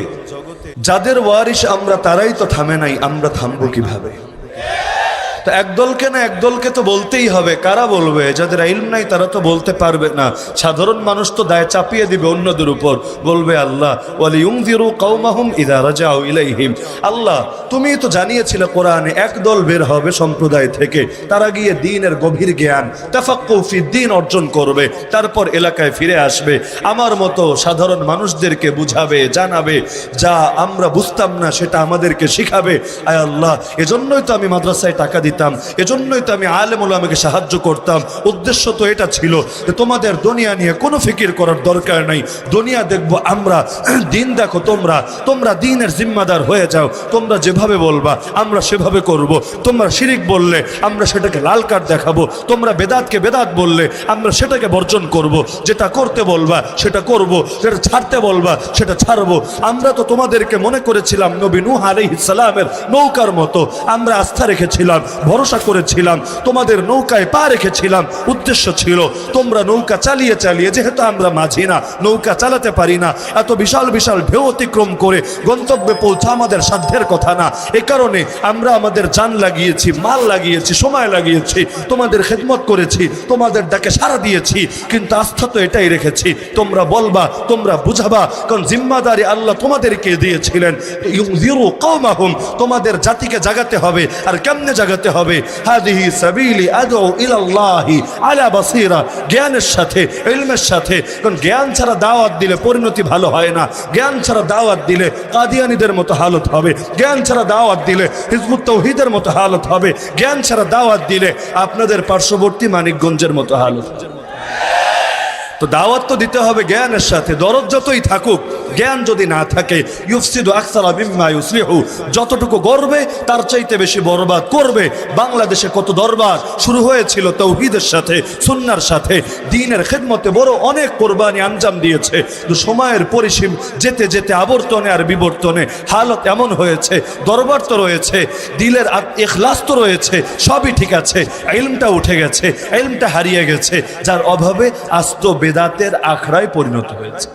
যাদের ওয়ারিশ আমরা তারাই তো থামে নাই, আমরা থামবো কিভাবে? তো একদলকে না একদলকে তো বলতেই হবে। কারা বলবে? যাদের ইলম নাই তারা তো বলতে পারবে না। সাধারণ মানুষ তো দায় চাপিয়ে দিবে অন্যদের উপর, বলবে আল্লাহ ওয়ালিয়ুনযিরু কওমাহুম ইযা রাজাউ ইলাইহিম। আল্লাহ তুমি তো জানিয়েছিলে কোরআনে একদল বের হবে সম্প্রদায় থেকে, তারা গিয়ে দ্বীনের গভীর জ্ঞান তাফাক্কুহ ফিদ্দীন অর্জন করবে, তারপর এলাকায় ফিরে আসবে, আমার মতো সাধারণ মানুষদেরকে বুঝাবে, জানাবে, যা আমরা বুঝতাম না সেটা আমাদেরকে শিখাবে। আয় আল্লাহ, এজন্যই তো আমি মাদ্রাসায় টাকা দিতাম, এজন্যই তো আমি আলেম ওলামাকে সাহায্য করতাম। উদ্দেশ্য তো এটা ছিল যে তোমাদের দুনিয়া নিয়ে কোনো ফিকির করার দরকার নাই, দুনিয়া দেখবো আমরা, দিন দেখো তোমরা, তোমরা দিনের জিম্মাদার হয়ে যাও, তোমরা যেভাবে বলবা আমরা সেভাবে করব। তোমরা শিরিক বললে আমরা সেটাকে লাল কার্ড দেখাবো, তোমরা বেদাতকে বেদাত বললে আমরা সেটাকে বর্জন করব, যেটা করতে বলবা সেটা করব, যেটা ছাড়তে বলবা সেটা ছাড়বো। আমরা তো তোমাদেরকে মনে করেছিলাম নবী নূহ আলাইহিস সালামের নৌকার মতো, আমরা আস্থা রেখেছিলাম, ভরসা করেছিলাম, তোমাদের নৌকায় পা রেখেছিলাম। উদ্দেশ্য ছিল তোমরা নৌকা চালিয়ে চালিয়ে, যেহেতু আমরা মাঝি না, নৌকা চালাতে পারি না, এত বিশাল বিশাল ঢেউ অতিক্রম করে গন্তব্যে পৌঁছা আমাদের সাধ্যের কথা না, এ কারণে আমরা আমাদের জান লাগিয়েছি, মাল লাগিয়েছি, সময় লাগিয়েছি, তোমাদের খেদমত করেছি, তোমাদের ডাকে সাড়া দিয়েছি, কিন্তু আস্থা তো এটাই রেখেছি তোমরা বলবা, তোমরা বুঝাবা, কারণ জিম্মাদারি আল্লাহ তোমাদেরকে দিয়েছিলেন। ইউযিরু কওমাহুম, তোমাদের জাতিকে জাগাতে হবে। আর কেমনে জাগাতে হবে? হাদিহি সাবিলি আদউ ইলাল্লাহি আলা বাসীরা, জ্ঞানের সাথে, ইলমের সাথে। কারণ জ্ঞান ছাড়া দাওয়াত দিলে পরিণতি ভালো হয় না, জ্ঞান ছাড়া দাওয়াত দিলে কাদিয়ানীদের মতো হালত হবে, জ্ঞান ছাড়া দাওয়াত দিলে হিজবুত তাওহীদের মতো হালত হবে, জ্ঞান ছাড়া দাওয়াত দিলে আপনাদের পার্শ্ববর্তী মানিকগঞ্জের মতো হালত। তো দাওয়াত তো দিতে হবে জ্ঞানের সাথে, দরদ যতই থাকুক, জ্ঞান যদি না থাকে ইউফসিদু আকসারা মিম্মা ইউসলিহু, যতটুকু গড়বে তার চাইতে বেশি বরবাদ করবে। বাংলাদেশে কত দরবার শুরু হয়েছিল তাওহীদের সাথে, সুন্নাহর সাথে, দ্বীনের খেদমতে বড় অনেক কোরবানি আঞ্জাম দিয়েছে। তো সময়ের পরিসীম যেতে যেতে আবর্তনে আর বিবর্তনে হালত এমন হয়েছে, দরবার তো রয়েছে, দিলের ইখলাস তো রয়েছে, সবই ঠিক আছে, ইলমটা উঠে গেছে, ইলমটা হারিয়ে গেছে, যার অভাবে আস্ত বেদাতের আখড়ায় পরিণত হয়েছে।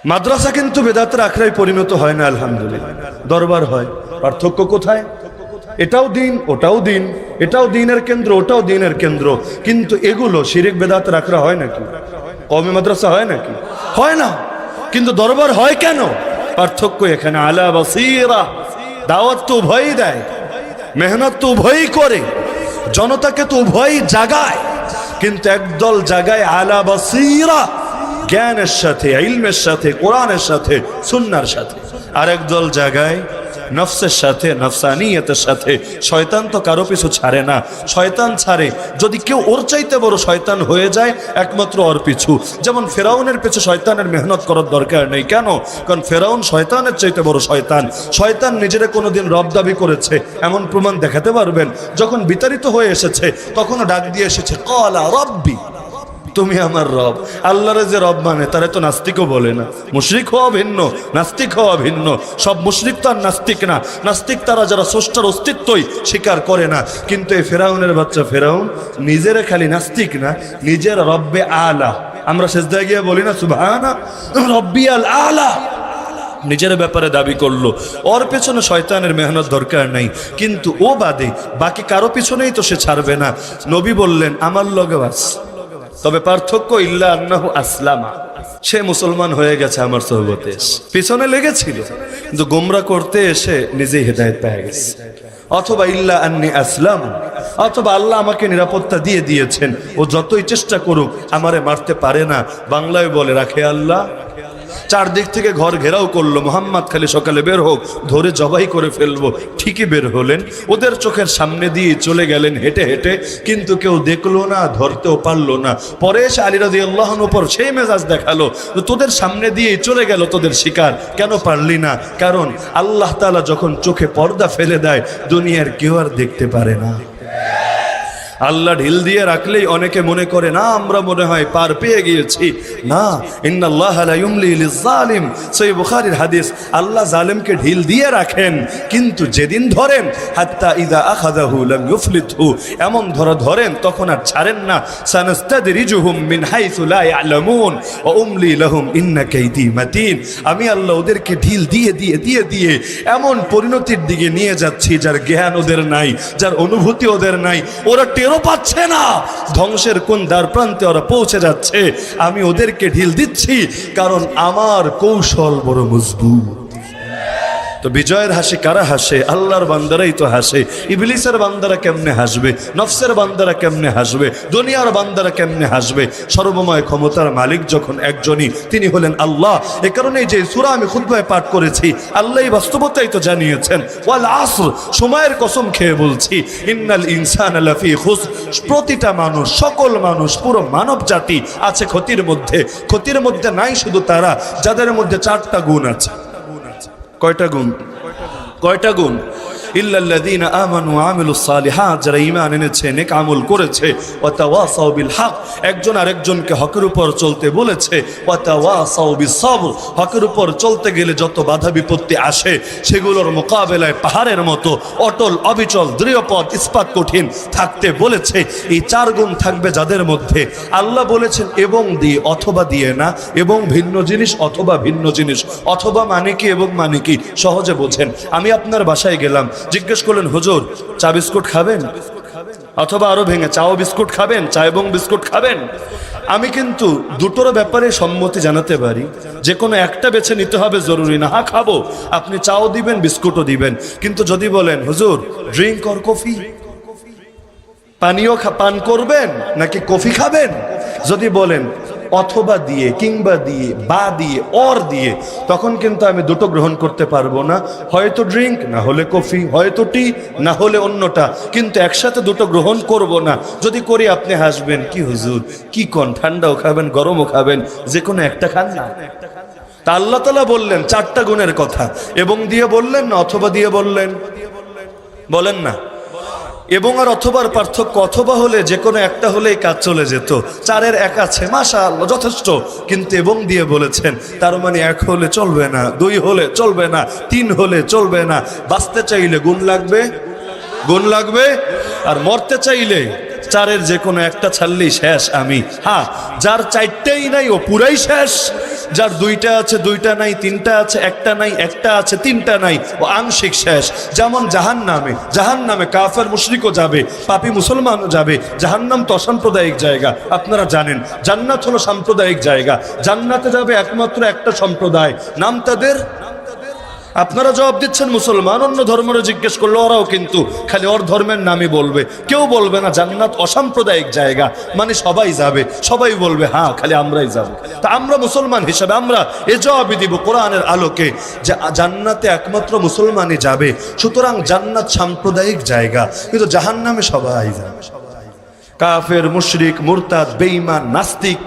মাদ্রাসা কিন্তু বেদাতের আখড়ায় পরিণত হয় না, আলহামদুলিল্লাহ, দরবার হয়। পার্থক্য কোথায়? এটাও দিন, ওটাও দিন, এটাও দিনের কেন্দ্র, ওটাও দিনের কেন্দ্র, কিন্তু এগুলো শিরিক বেদাতের আখড়া হয় নাকি? কওমি মাদ্রাসা হয় নাকি? হয় না। কিন্তু দরবার হয় কেন? পার্থক্য এখানে। আলা বাসীরা, দাওয়াত তো উভয়ই দেয়, মেহনত তো উভয়ই করে, জনতাকে তো উভয়ই জাগায়, কিন্তু একদল জাগায় আলা বাসীরা, জ্ঞানের সাথে, ইলমের সাথে, কোরআনের সাথে, সুন্নাহর সাথে, আর একদল জাগায় নফসের সাথে, নফসানিয়তের সাথে। শয়তান তো কারো পিছু ছাড়ে না, শয়তান ছাড়ে যদি কেউ ওর চাইতে বড় শয়তান হয়ে যায় একমাত্র ওর পিছু। যেমন ফেরাউনের পিছু শয়তানের মেহনত করার দরকার নেই। কেন? কারণ ফেরাউন শয়তানের চাইতে বড় শয়তান। শয়তান নিজেরা কোনোদিন রব দাবি করেছে এমন প্রমাণ দেখাতে পারবেন? যখন বিতাড়িত হয়ে এসেছে তখনও ডাক দিয়ে এসেছে ক্বালা রাব্বি, তুমি আমার রব। আল্লাহরে যে রব মানে তারা তো নাস্তিকও বলে না। মুশরিক হওয়া ভিন্ন, নাস্তিক হওয়া ভিন্ন। সব মুশরিক তো আর নাস্তিক না। নাস্তিক তারা যারা স্রষ্টার অস্তিত্বই স্বীকার করে না। কিন্তু এই ফেরাউনের বাচ্চা ফেরাউন নিজেরা খালি নাস্তিক না, নিজের রব্বে আলা, আমরা সেজদায় গিয়ে বলি না সুবহানা রব্বিয়াল আলা, নিজের ব্যাপারে দাবি করলো। ওর পেছনে শয়তানের মেহনত দরকার নাই, কিন্তু ও বাদে বাকি কারো পিছনেই তো সে ছাড়বে না। নবী বললেন আমার লগে বাস, তবে পার্থক্য ইল্লা আন্নাহু আসলামা, সে মুসলমান হয়ে গেছে আমার সোহবতে। পিছনে লেগেছিল কিন্তু গোমরা করতে এসে নিজেই হেদায়েত পেয়ে গেছে। অথবা ইল্লা আন্নি আসলাম, অথবা আল্লাহ আমাকে নিরাপত্তা দিয়ে দিয়েছেন, ও যতই চেষ্টা করুক আমারে মারতে পারে না। বাংলায় বলে রাখে আল্লাহ। চারদিক থেকে ঘর ঘেরাও করলো, মোহাম্মদ খালি সকালে বের হোক, ধরে জবাই করে ফেলবো। ঠিকই বের হলেন, ওদের চোখের সামনে দিয়ে চলে গেলেন হেঁটে হেঁটে, কিন্তু কেউ দেখলো না, ধরতেও পারলো না। পরে এসে আলী রাদিয়াল্লাহু আনহুর উপর সেই মেজাজ দেখালো, তোদের সামনে দিয়ে চলে গেল তোদের শিকার, কেন পারলি না? কারণ আল্লাহ তাআলা যখন চোখে পর্দা ফেলে দেয় দুনিয়ার কেউ আর দেখতে পারে না। আল্লাহ ঢিল দিয়ে রাখলেই অনেকে মনে করে না আমরা মনে হয় পার পেয়ে গিয়েছি। না, ইন্নাল্লাহা লা ইউমলি লিয-যালিম, সহিহ বুখারীর হাদিস। আল্লাহ জালেমকে ঢিল দিয়ে রাখেন, কিন্তু যেদিন ধরেন হাত্তা ইযা আখাযাহু লাম ইউফলিতহু, এমন ধরেন তখন আর ছাড়েন না। সানাস্তাদরিজুহুম মিন হাইসু লা ইয়ালামুন ওয়া উমলি লাহুম ইন্না কাইদি মাতিন। আমি আল্লাহ ওদেরকে ঢিল দিয়ে দিয়ে দিয়ে দিয়ে এমন পরিণতির দিকে নিয়ে যাচ্ছি যার জ্ঞান ওদের নাই, যার অনুভূতি ওদের নাই, ওরা টেরও পাচ্ছে না ধ্বংসের কোন দ্বার প্রান্তে ওরা পৌঁছে যাচ্ছে। আমি ওদেরকে ঢিল দিচ্ছি কারণ আমার কৌশল বড় মজবুত। তো বিজয়ের হাসি কারা হাসে? আল্লাহর বান্দারাই তো হাসে। ইবলিসের বান্দারা কেমনে হাসবে? নফসের বান্দারা কেমনে হাসবে? দুনিয়ার বান্দারা কেমনে হাসবে? সর্বময় ক্ষমতার মালিক যখন একজনই, তিনি হলেন আল্লাহ। এ কারণেই যে সূরা আমি খুতবায় পাঠ করেছি, আল্লাহই বাস্তবতাই তো জানিয়েছেন, ওয়াল আসর, সময়ের কসম খেয়ে বলছি, ইন্নাল ইনসানা লাফি খুসর, প্রতিটা মানুষ, সকল মানুষ, পুরো মানব জাতি আছে ক্ষতির মধ্যে। ক্ষতির মধ্যে নাই শুধু তারা যাদের মধ্যে 4টা গুণ আছে। কয়টা গুণ? কয়টা গুণ? ইল্লাল্লাযীনা আমানু ওয়া আমিলুস সালিহাত, যারা ঈমান এনেছে, নেক আমল করেছে, ওয়া তাওয়াসাউ বিল হক, একজন আরেকজনকে হকের উপর চলতে বলেছে, ওয়া তাওয়াসাউ বিস সবর, হকের উপর চলতে গেলে যত বাধা বিপত্তি আসে সেগুলোর মোকাবেলায় পাহাড়ের মতো অটল অবিচল দৃঢ়পদ ইস্পাত কঠিন থাকতে বলেছে। এই 4 গুণ থাকবে যাদের মধ্যে। আল্লাহ বলেছেন এবং দিয়ে, অথবা দিয়ে না, এবং ভিন্ন জিনিস অথবা ভিন্ন জিনিস। অথবা মানে কি এবং মানে কি সহজে বোঝেন। আমি আপনার বাসায় গেলাম, জিজ্ঞেস করলেন হুজুর চা বিস্কুট খাবেন? অথবা আরো ভেঙে, চাও বিস্কুট খাবেন? চা এবং বিস্কুট খাবেন? আমি কিন্তু দুটোর ব্যাপারে সম্মতি জানাতে পারি, যে কোনো একটা বেছে নিতে হবে জরুরি না। হ্যাঁ খাবো, আপনি চাও দিবেন, বিস্কুটও দিবেন। কিন্তু যদি বলেন হুজুর ড্রিঙ্ক অর কফি, পানীয় পান করবেন নাকি কফি খাবেন, যদি বলেন অথবা দিয়ে, কিংবা দিয়ে, বা দিয়ে, অর দিয়ে, তখন কিন্তু আমি দুটো গ্রহণ করতে পারবো না। হয়তো ড্রিঙ্ক, না হলে কফি, হয়তো টি, না হলে অন্যটা, কিন্তু একসাথে দুটো গ্রহণ করব না। যদি করি আপনি হাসবেন, কি হুজুর কি কোন, ঠান্ডাও খাবেন গরমও খাবেন, যে কোনো একটা খান না। তা আল্লাহ তাআলা বললেন 4টা গুণের কথা, এবং দিয়ে বললেন না অথবা দিয়ে বললেন? বলেন না। এবং আর অথবার পার্থক্য, অথবা হলে যে কোনো একটা হলেই কাজ চলে যেত। 4-এর 1 আছে, মাশাআল্লাহ যথেষ্ট। কিন্তু এবং দিয়ে বলেছেন, তার মানে 1 হলে চলবে না, 2 হলে চলবে না, 3 হলে চলবে না। বাঁচতে চাইলে গুণ লাগবে, গুণ লাগবে, আর মরতে চাইলে 4-এর যে কোনো একটা ছাড়লেই শেষ আমি। হ্যাঁ, যার 4টাই নাই ও পুরাই শেষ। যার 2টা আছে 2টা নাই, 3টা আছে 1টা নাই, 1টা আছে 3টা নাই, ও আংশিক শেষ। যেমন জাহান্নামে কাফের মুশরিকও যাবে, পাপী মুসলমানও যাবে। জাহান্নাম তো অসাম্প্রদায়িক জায়গা, আপনারা জানেন। জান্নাত হলো সাম্প্রদায়িক জায়গা। জান্নাতে যাবে একমাত্র একটা সম্প্রদায়, নাম তাদের, আপনারা জবাব দিচ্ছেন মুসলমান। অন্য ধর্মের জিজ্ঞেস করলে ওরাও কিন্তু খালি ওর ধর্মের নামই বলবে, কেউ বলবে না জান্নাত অসাম্প্রদায়িক জায়গা, মানে সবাই যাবে। সবাই বলবে হ্যাঁ খালি আমরাই যাব। তা আমরা মুসলমান হিসাবে আমরা এ জবাবই দিব কোরআনের আলোকে, যে জান্নাতে একমাত্র মুসলমানই যাবে। সুতরাং জান্নাত সাম্প্রদায়িক জায়গা, কিন্তু জাহান্নামে সবাই যাবে। কাফের, মুশরিক, মুরতাদ, বেঈমান, নাস্তিক,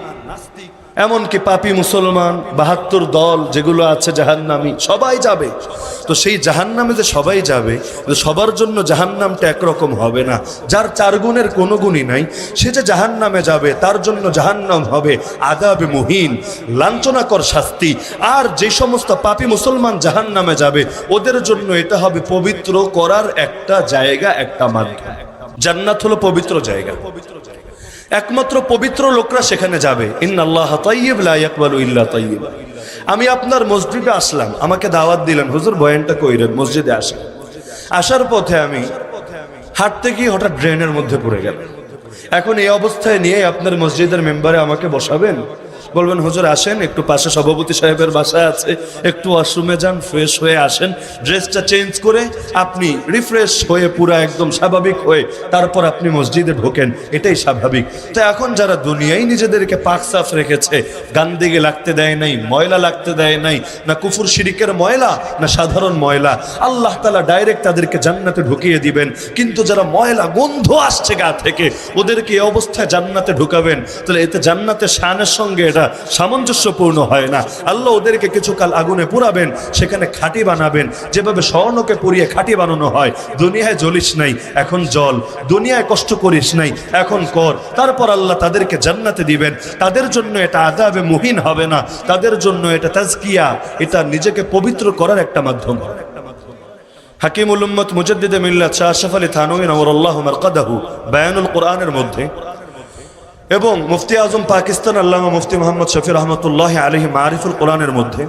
এমনকি পাপী মুসলমান 72 দল যেগুলো আছে জাহান্নামী, সবাই যাবে। তো সেই জাহান্নামে যে সবাই যাবে, সবার জন্য জাহান্নামটা একরকম হবে না। যার 4 গুণের কোনো গুণই নাই, সে যে জাহান্নামে যাবে, তার জন্য জাহান্নাম হবে আযাবে মুহিন, লাঞ্ছনাকর শাস্তি। আর যে সমস্ত পাপী মুসলমান জাহান্নামে যাবে, ওদের জন্য এটা হবে পবিত্র করার একটা জায়গা, একটা মাধ্যম। জান্নাত হলো পবিত্র জায়গা, একমাত্র পবিত্র লোকরা সেখানে যাবে। ইন্নাল্লাহা তাইয়্যিব লা ইয়াকবালু ইল্লা তাইয়্যিবা। আমি আপনার মসজিদে আসলাম, আমাকে দাওয়াত দিলেন, হুজুর বয়ানটা কইরেন, মসজিদে আসেন। আসার পথে আমি হাঁটতে গিয়ে হঠাৎ ড্রেনের মধ্যে পড়ে গেলাম। এখন এই অবস্থায় নিয়ে আপনার মসজিদের মেম্বারে আমাকে বসাবেন, বলবেন হুজুর আসেন, একটু পাশে সভাপতি সাহেবের বাসা আছে, একটু ওয়াশরুমে যান, ফ্রেশ হয়ে আসেন, ড্রেসটা চেঞ্জ করে আপনি রিফ্রেশ হয়ে পুরা একদম স্বাভাবিক হয়ে তারপর আপনি মসজিদে ঢোকেন, এটাই স্বাভাবিক। তো এখন যারা দুনিয়ায় নিজেদেরকে পাক সাফ রেখেছে, গান্দিগে লাগতে দেয় নাই, ময়লা লাগতে দেয় নাই, না কুফুর শিরিকের ময়লা না সাধারণ ময়লা, আল্লাহ তাআলা ডাইরেক্ট তাদেরকে জান্নাতে ঢুকিয়ে দিবেন। কিন্তু যারা ময়লা, গন্ধ আসছে গা থেকে, ওদেরকে এই অবস্থায় জান্নাতে ঢুকাবেন, তাহলে এতে জান্নাতের শানের সঙ্গে এটা সামঞ্জস্যপূর্ণ হয় না। আল্লাহ ওদেরকে কিছুকাল আগুনে পুরাবেন, সেখানে খাঁটি বানাবেন, যেভাবে স্বর্ণকে পুড়িয়ে খাঁটি বানানো হয়। দুনিয়ায় জ্বলিস নাই, এখন জল, দুনিয়ায় কষ্ট করিস নাই, এখন কর। তারপর আল্লাহ তাদেরকে জান্নাতে দিবেন। তাদের জন্য এটা আযাবে মুহিন হবে না, তাদের জন্য এটা তাজকিয়া, এটা নিজেকে পবিত্র করার একটা মাধ্যম। হাকিমুল উম্মত মুজাদ্দিদে মিল্লাত শাহ আশরাফ আলী থানভী নওয়ারাল্লাহু মারকাদাহু বায়ানুল কোরআনের মধ্যে, এবং মুফতি আজম পাকিস্তান আল্লামা মুফতি মুহাম্মদ শফি রহমতুল্লাহ আলাইহি মারিফুল কোরআনের মধ্যে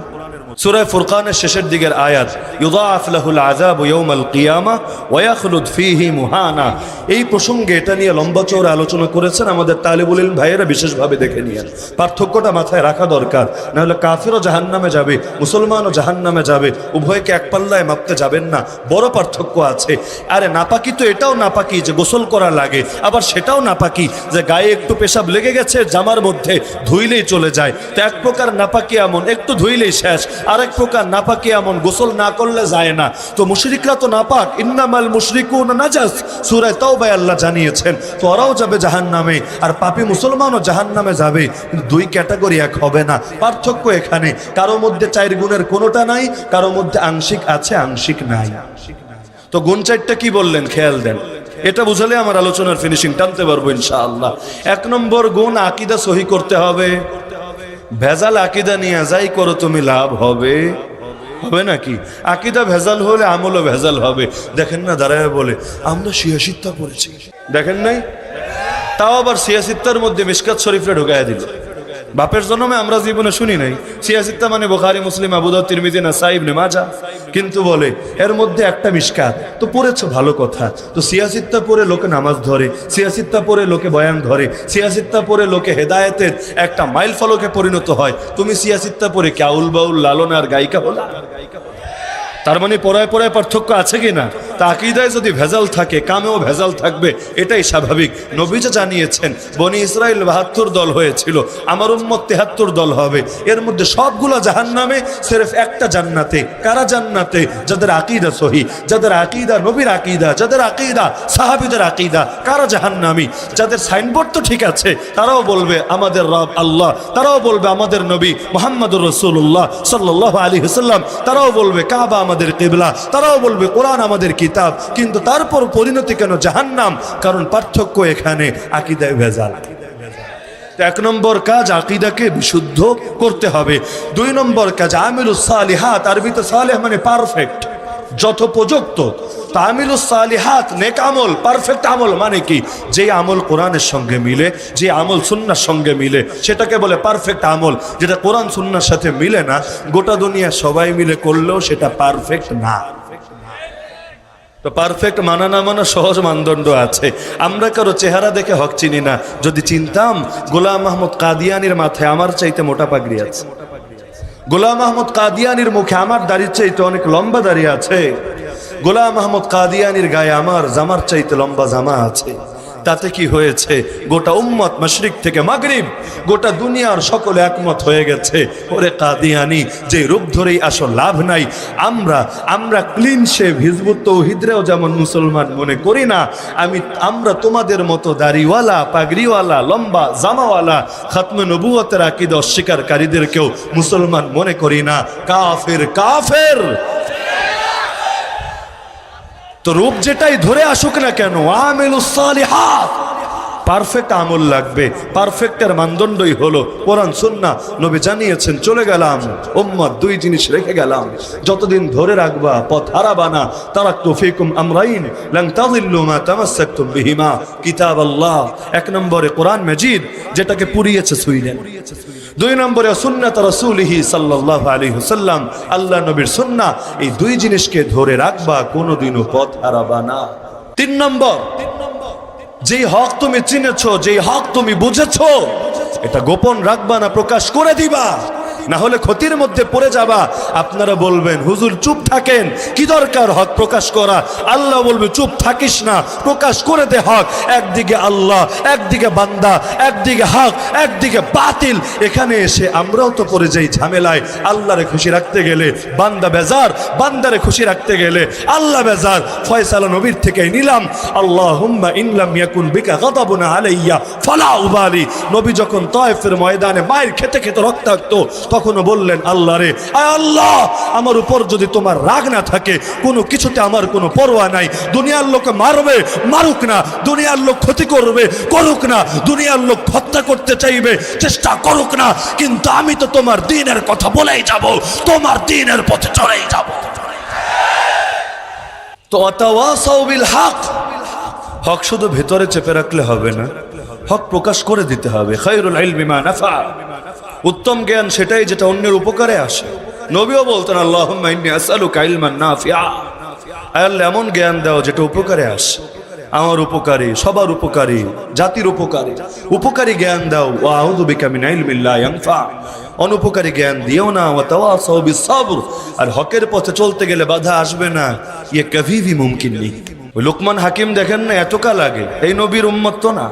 সূরা ফুরকানের শেষের দিকের আয়াত, ইউদাআফ লাহুল আযাবু ইয়াউমাল কিয়ামা ওয়া ইয়াখলুদ ফীহি মুহানা, এই প্রসঙ্গে এটা নিয়ে লম্বা চওড়া আলোচনা করেছেন আমাদের তালিবুল ইলম ভাইয়েরা, বিশেষভাবে দেখে নিয়েন। পার্থক্যটা মাথায় রাখা দরকার, না হলে কাফিরও জাহান্নামে যাবে, মুসলমানও জাহান্নামে যাবে, উভয়কে এক পাল্লায় মাপতে যাবেন না, বড় পার্থক্য আছে। আরে নাপাকি তো এটাও নাপাকি যে গোসল করা লাগে, আবার সেটাও নাপাকি যে গায়ে একটু পেশাব লেগে গেছে জামার মধ্যে ধুইলেই চলে যায়। তো এক প্রকার নাপাকি এমন একটু ধুইলেই শেষ, আরেক প্রকার নাপাকি এমন গোসল না করলে যায় না। তো মুশরিকরা তো নাপাক, ইন্নামাল মুশরিকুনা নাজাস, সূরা তাওবায় আল্লাহ জানিয়েছেন। তো ওরাও যাবে জাহান্নামে, আর পাপী মুসলমানও জাহান্নামে যাবে, কিন্তু দুই ক্যাটাগরি এক হবে না। পার্থক্য এখানে, কারো মধ্যে 4 গুণের কোনোটা নাই, কারো মধ্যে আংশিক আছে, আংশিক নাই। তো গুণ 4টা কি বললেন খেয়াল দেন, এটা বুঝালে আমার আলোচনার ফিনিশিং টানতে পারবো ইনশাআল্লাহ। 1 নম্বর গুণ, আকীদা সহি করতে হবে। ভেজাল আকীদা নিয়ে যাই করো তুমি, লাভ হবে হবে নাকি? আকীদা ভেজাল হলে আমলও ভেজাল হবে। দেখেন না দাঁড়ায় বলে আমরা সিয়াসিত্তা পড়েছি, দেখেন নাই? তাও আবার সিয়াসিত্তার মধ্যে মিশকাত শরীফে ঢুকাইয়া দিল। বাপের জন্মে আমরা জীবনে শুনি নাই সিয়াসিত্তা মানে বুখারী, মুসলিম, আবু দাউদ, তিরমিজি, নাসাই, ইবনে মাজাহ, কিন্তু বলে এর মধ্যে একটা মিশকাত। তো পড়েছো, ভালো কথা। তো সিয়াসিত্তা পড়ে লোকে নামাজ ধরে, সিয়াসিত্তা পড়ে লোকে বয়ান ধরে, সিয়াসিত্তা পড়ে লোকে হেদায়েতের একটা মাইল ফলকে পরিণত হয়। তুমি সিয়াসিত্তা পড়ে কাউল বাউল লালন আর গায়িকা হলা। তার মানে পড়ায় পড়ায় পার্থক্য আছে কিনা? তা আকীদায় যদি ভেজাল থাকে, কামেও ভেজাল থাকবে, এটাই স্বাভাবিক। নবীজি জানিয়েছেন বনি ইসরাইল 72 দল হয়েছিল, আমার উম্মত 73 দল হবে। এর মধ্যে সবগুলো জাহান্নামে, সির্ফ একটা জান্নাতে। কারা জান্নাতে? যাদের আকীদা সহি, যাদের আকীদা নবীর আকীদা, যাদের আকীদা সাহাবীদের আকীদা। কারা জাহান্নামী? যাদের সাইনবোর্ড তো ঠিক আছে, তারাও বলবে আমাদের রব আল্লাহ, তারাও বলবে আমাদের নবী মুহাম্মদুর রাসূলুল্লাহ সাল্লাল্লাহু আলাইহি ওয়াসাল্লাম, তারাও বলবে কাবা আমাদের কিবলা, তারাও বলবে কোরআন আমাদের কিতাব, কিন্তু তারপর পরিণতি কেন জাহান্নাম? কারণ পার্থক্য এখানে, আকীদায় ভেজাল। 1 নম্বর কাজ, আকীদাকে বিশুদ্ধ করতে হবে। 2 নম্বর কাজ, আমিলুস সালিহাত, আরবিতে সালেহ মানে পারফেক্ট, যথোপযুক্ত। তামিলুস সালিহাত, নেক আমল, পারফেক্ট আমল মানে কি? যে আমল কোরআনের সঙ্গে মিলে, যে আমল সুন্নাহর সঙ্গে মিলে, সেটাকে বলে পারফেক্ট আমল। যেটা কোরআন সুন্নাহর সাথে মিলে না, গোটা দুনিয়া সবাই মিলে করলেও সেটা পারফেক্ট না। তো পারফেক্ট মানা না মানা সহজ মানদণ্ড আছে। আমরা কারো চেহারা দেখে হক চিনি না। যদি চিনতাম, গোলাম মাহমুদ কাদিয়ানির মাথায় আমার চাইতে মোটা পাগড়ি আছে, গোলাম মাহমুদ কাদিয়ানির মুখে আমার দাড়ির চাইতে অনেক লম্বা দাড়ি আছে, গোলাম মাহমুদ কাদিয়ানির গায়ে আমার জামার চাইতে লম্বা জামা আছে। তাতে কি হয়েছে? গোটা উম্মত মাশরিক থেকে মাগরিব, গোটা দুনিয়ার সকলে একমত হয়ে গেছে, ওরে কাদিয়ানি, যে রূপ ধরেই আসো লাভ নাই। আমরা ক্লিন শেভ, হিজবুত তৌহিদরেও যেমন মুসলমান মনে করি না, আমরা তোমাদের মতো দাড়িওয়ালা, পাগড়িওয়ালা, লম্বা জামাওয়ালা, খাতমে নবুয়তের আকীদা অস্বীকারীদেরকেও মুসলমান মনে করি না। কাফের কাফের। তো রূপ যেটাই ধরে আসুক না কেন, আমিলুস সালিহাত, পারফেক্ট আমল লাগবে। পারফেক্টের মানদণ্ডই হলো কোরআন সুন্নাহ। নবী জানিয়েছেন, চলে গেলাম উম্মত 2 জিনিস রেখে গেলাম, যতদিন ধরে রাখবা পথ হারাবা না। তারাকতু ফীকুম আমরাইন লান তাযিল্লু মা তামাসসাকতুম বিহিমা, কিতাবাল্লাহ। 1 নম্বরে কোরআন মাজিদ, যেটাকে পুড়িয়েছে সুইলেন। 2 নম্বরে সুন্নাত রাসূলিহি সাল্লাল্লাহু আলাইহি ওয়াসাল্লাম, আল্লাহ নবীর সুন্নাহ। এই 2 জিনিসকে ধরে রাখবা, কোনোদিনও পথ হারাবা না। 3 নম্বর, যেই হক তুমি চিনেছো, যেই হক তুমি বুঝেছো, এটা গোপন রাখবা না, প্রকাশ করে দিবা। না হলে ক্ষতির মধ্যে পড়ে যাবা। আপনারা বলবেন হুজুর চুপ থাকেন, কি দরকার হক প্রকাশ করা? আল্লাহ বলবে চুপ থাকিস না, প্রকাশ করে দে হক। একদিকে আল্লাহ, একদিকে বান্দা, একদিকে হক, একদিকে বাতিল। এখানে এসে আমরাও তো পড়ে যাই ঝামেলায়। আল্লাহরে খুশি রাখতে গেলে বান্দা বেজার, বান্দারে খুশি রাখতে গেলে আল্লাহ বেজার। ফয়সালা নবীর থেকে নিলাম, আল্লাহুম্মা ইন লাম ইয়াকুন বিকা গাদাবুন আলাইয়া ফালা উবালি। নবী যখন তায়েফের ময়দানে মায়ের খেতে খেতে রক্তাক্ত, তখনও বললেন আল্লাহ রে, আয় আল্লাহ, আমার উপর যদি তোমার রাগ না থাকে, কোনো কিছুতে আমার কোনো পরোয়া নাই। দুনিয়ার লোক মারবে, মারুক না। দুনিয়ার লোক ক্ষতি করবে, করুক না। দুনিয়ার লোক হত্যা করতে চাইবে, চেষ্টা করুক না। কিন্তু আমি তো তোমার দ্বীনের কথা বলেই যাব, তোমার দ্বীনের পথে চলেই যাব। তো ওয়াতাওয়াসাউ বিল হক, হক শুধু ভেতরে চেপে রাখলে হবে না, হক প্রকাশ করে দিতে হবে। খায়রুল ইলমি মা নাফা, উত্তম জ্ঞান সেটাই যেটা অন্যের উপকারে আসে। নবীও বলতেন আল্লাহুম্মা ইন্নী আসআলুকা ইলমান নাফিআ, আয় আল্লাহ এমন জ্ঞান দাও যেটা উপকারে আসে, আমার উপকারী, সবার উপকারী, জাতির উপকারী, উপকারী জ্ঞান দাও। ওয়া আউযু বিকা মিন ইলমিন লা ইয়ানফা, অনুপকারী জ্ঞান দিও না। ওয়া তাওয়াসাউ বিস সাবর, আর হকের পথে চলতে গেলে বাধা আসবে না, ইয়ে কভি ভি মুমকিন নেই। লোকমান হাকিম দেখেন না, এতকা লাগে, এই নবীর উম্মত তো না,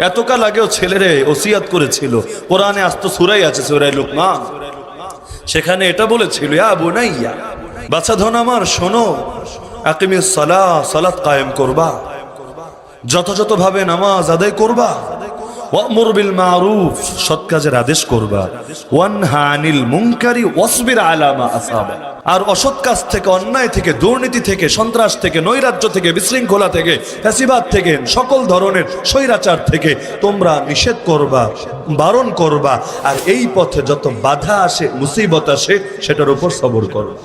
এতকা লাগেও ছেলেরে ওসিয়াত করেছিল। কোরআনে আস্ত সূরাই আছে, সূরা লুকমান, সেখানে এটা বলেছিল, ইয়া বুনাইয়া, বাচ্চা ধন আমার শোনো, আকিমিস সালাহ, সালাত কায়েম করবা, যথাযথভাবে নামাজ আদায় করবা, ওয়ামুর বিল মারুফ, সৎ কাজের আদেশ করবা, ওয়ানহা আনিল মুনকারি ওয়াসবির আলা মা আসাবা, আর অসৎ কাজ থেকে, অন্যায় থেকে, দুর্নীতি থেকে, সন্ত্রাস থেকে, নৈরাজ্য থেকে, বিশৃঙ্খলা থেকে, ফ্যাসিবাদ থেকে, সকল ধরনের স্বৈরাচার থেকে তোমরা নিষেধ করবা, বারণ করবা। আর এই পথে যত বাধা আসে, মুসিবত আসে, সেটার উপর সবর করবা।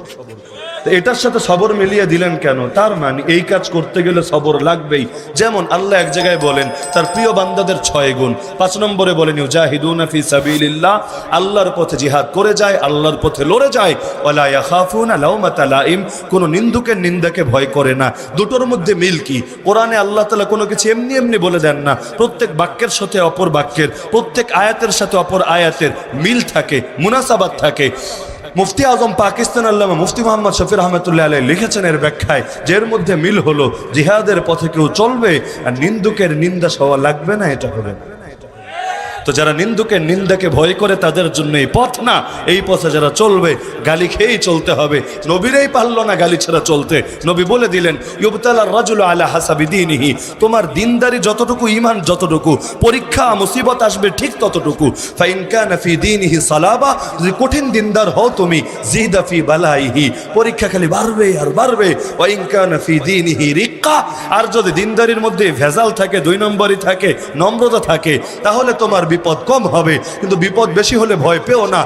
এটার সাথে সবর মিলিয়ে দিলেন কেন? তার মানে এই কাজ করতে গেলে সবর লাগবেই। যেমন আল্লাহ এক জায়গায় বলেন তার প্রিয় বান্দাদের 6 গুণ। 5 নম্বরে বলেন ইউজাহিদুনা ফি সাবিলিল্লাহ, আল্লাহর পথে জিহাদ করে যায়, আল্লাহর পথে লড়ে যায়। ওয়ালা ইয়াখাফুনা লাউমাতা লাইম, কোন নিন্দুকের নিন্দাকে ভয় করে না। দুটোর মধ্যে মিল কি? কোরআনে আল্লাহ তাআলা কোনো কিছু এমনি এমনি বলে দেন না, প্রত্যেক বাক্যের সাথে অপর বাক্যের, প্রত্যেক আয়াতের সাথে অপর আয়াতের মিল থাকে, মুনাসাবাত থাকে। মুফতি আজম পাকিস্তান আল্লামা মুফতি মোহাম্মদ শফি রহমতুল্লাহ আলাইহি লিখেছেন এর ব্যাখ্যায়, যে এর মধ্যে মিল হলো জিহাদের পথে কেউ চলবে আর নিন্দুকের নিন্দা সওয়া লাগবে না, এটা হবে না। তো যারা নিন্দুকের নিন্দাকে ভয় করে তাদের জন্য এই পথ না, এই পথে যারা চলবে গালি খেয়েই চলতে হবে। নবীরাই পারলো না গালি ছাড়া চলতে, নবী বলে দিলেন ইউবতালার রাজুলু আলা হাসাবি দীনিহি, তোমার দিনদারি যতটুকু, ঈমান যতটুকু, পরীক্ষা মুসিবত আসবে ঠিক ততটুকু। ফাইন কানা ফি দীনিহি সালাবা, যদি কঠিন দিনদার হও তুমি, জিদা ফি বালাইহি, পরীক্ষা খালি বাড়বে আর বাড়বে। ওয়া ইন কানা ফি দীনিহি রিক্কা, আর যদি দিনদারির মধ্যে ভেজাল থাকে, 2 নম্বরই থাকে, নম্রতা থাকে, তাহলে তোমার বিপদ কম হবে। কিন্তু বিপদ বেশি হলে ভয় পেও না,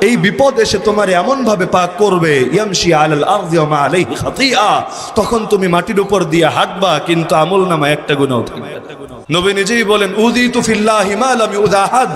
এই বিপদ এসে তোমার এমন ভাবে পাক করবে, ইয়ামশি আলাল আরদি ওয়া মা আলাইহি খাতিয়া, তখন তুমি মাটির উপর দিয়ে হাঁটবা কিন্তু আমলনামা একটা গুনাহ থাকবে। নবী নিজেই বলেন উযিতু ফিল্লাহি মা লাম ইউযাহাদ,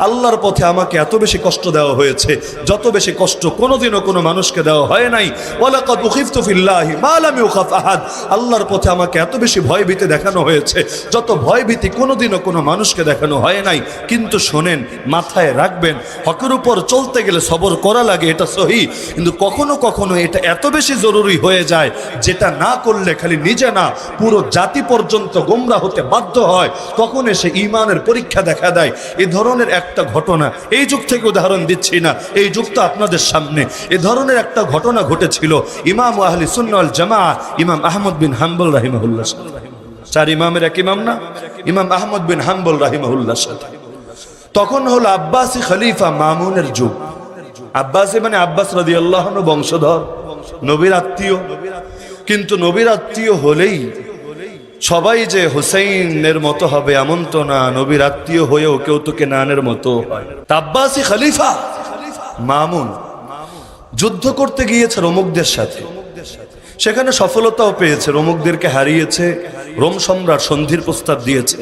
আল্লাহর পথে আমাকে এত বেশি কষ্ট দেওয়া হয়েছে যত বেশি কষ্ট কোনোদিনও কোনো মানুষকে দেওয়া হয় নাই। ওয়ালাকাদ উখিফতু ফিল্লাহি মা লাম ইউখাফ আহাদ, আল্লাহর পথে আমাকে এত বেশি ভয়ভীতি দেখানো হয়েছে যত ভয়ভীতি কোনোদিনও কোনো মানুষকে দেখানো হয় নাই। কিন্তু শোনেন, মাথায় রাখবেন, হকের উপর চলতে গেলে সবর করা লাগে, এটা সহি। কিন্তু কখনো কখনো এটা এত বেশি জরুরি হয়ে যায় যেটা না করলে খালি নিজে না পুরো জাতি পর্যন্ত গোমরা হতে বাধ্য হয়, তখন এসে ঈমানের পরীক্ষা দেখা দেয়। এই ধরনের একটা ঘটনা, এই যুগ থেকে উদাহরণ দিচ্ছি না, এই যুগটা আপনাদের সামনে, এই ধরনের একটা ঘটনা ঘটেছিল ইমাম আহলে সুন্নাহ ওয়াল জামাআহ ইমাম আহমদ বিন হাম্বল রাহিমাহুল্লাহ। 4 ইমামের এক ইমাম না, ইমাম আহমদ বিন হাম্বল রাহিমাহুল্লাহ সাথে। তখন হলো আব্বাসী খলিফা মামুনের যুগ। আব্বাসী মানে আব্বাস রাদিয়াল্লাহু আনহু বংশধর, নবীর আত্মীয়। কিন্তু নবীর আত্মীয় হলেই সবাই যে হুসাইনের মতো হবে এমন তো না, নবীর আত্মীয় হয়েও কেউ তো কেনানের মতো হয়। আব্বাসী খলিফা মামুন যুদ্ধ করতে গিয়েছে রোমকদের সাথে, সেখানে সফলতাও পেয়েছে, রোমকদেরকে হারিয়েছে, রোম সম্রাট সন্ধির প্রস্তাব দিয়েছে।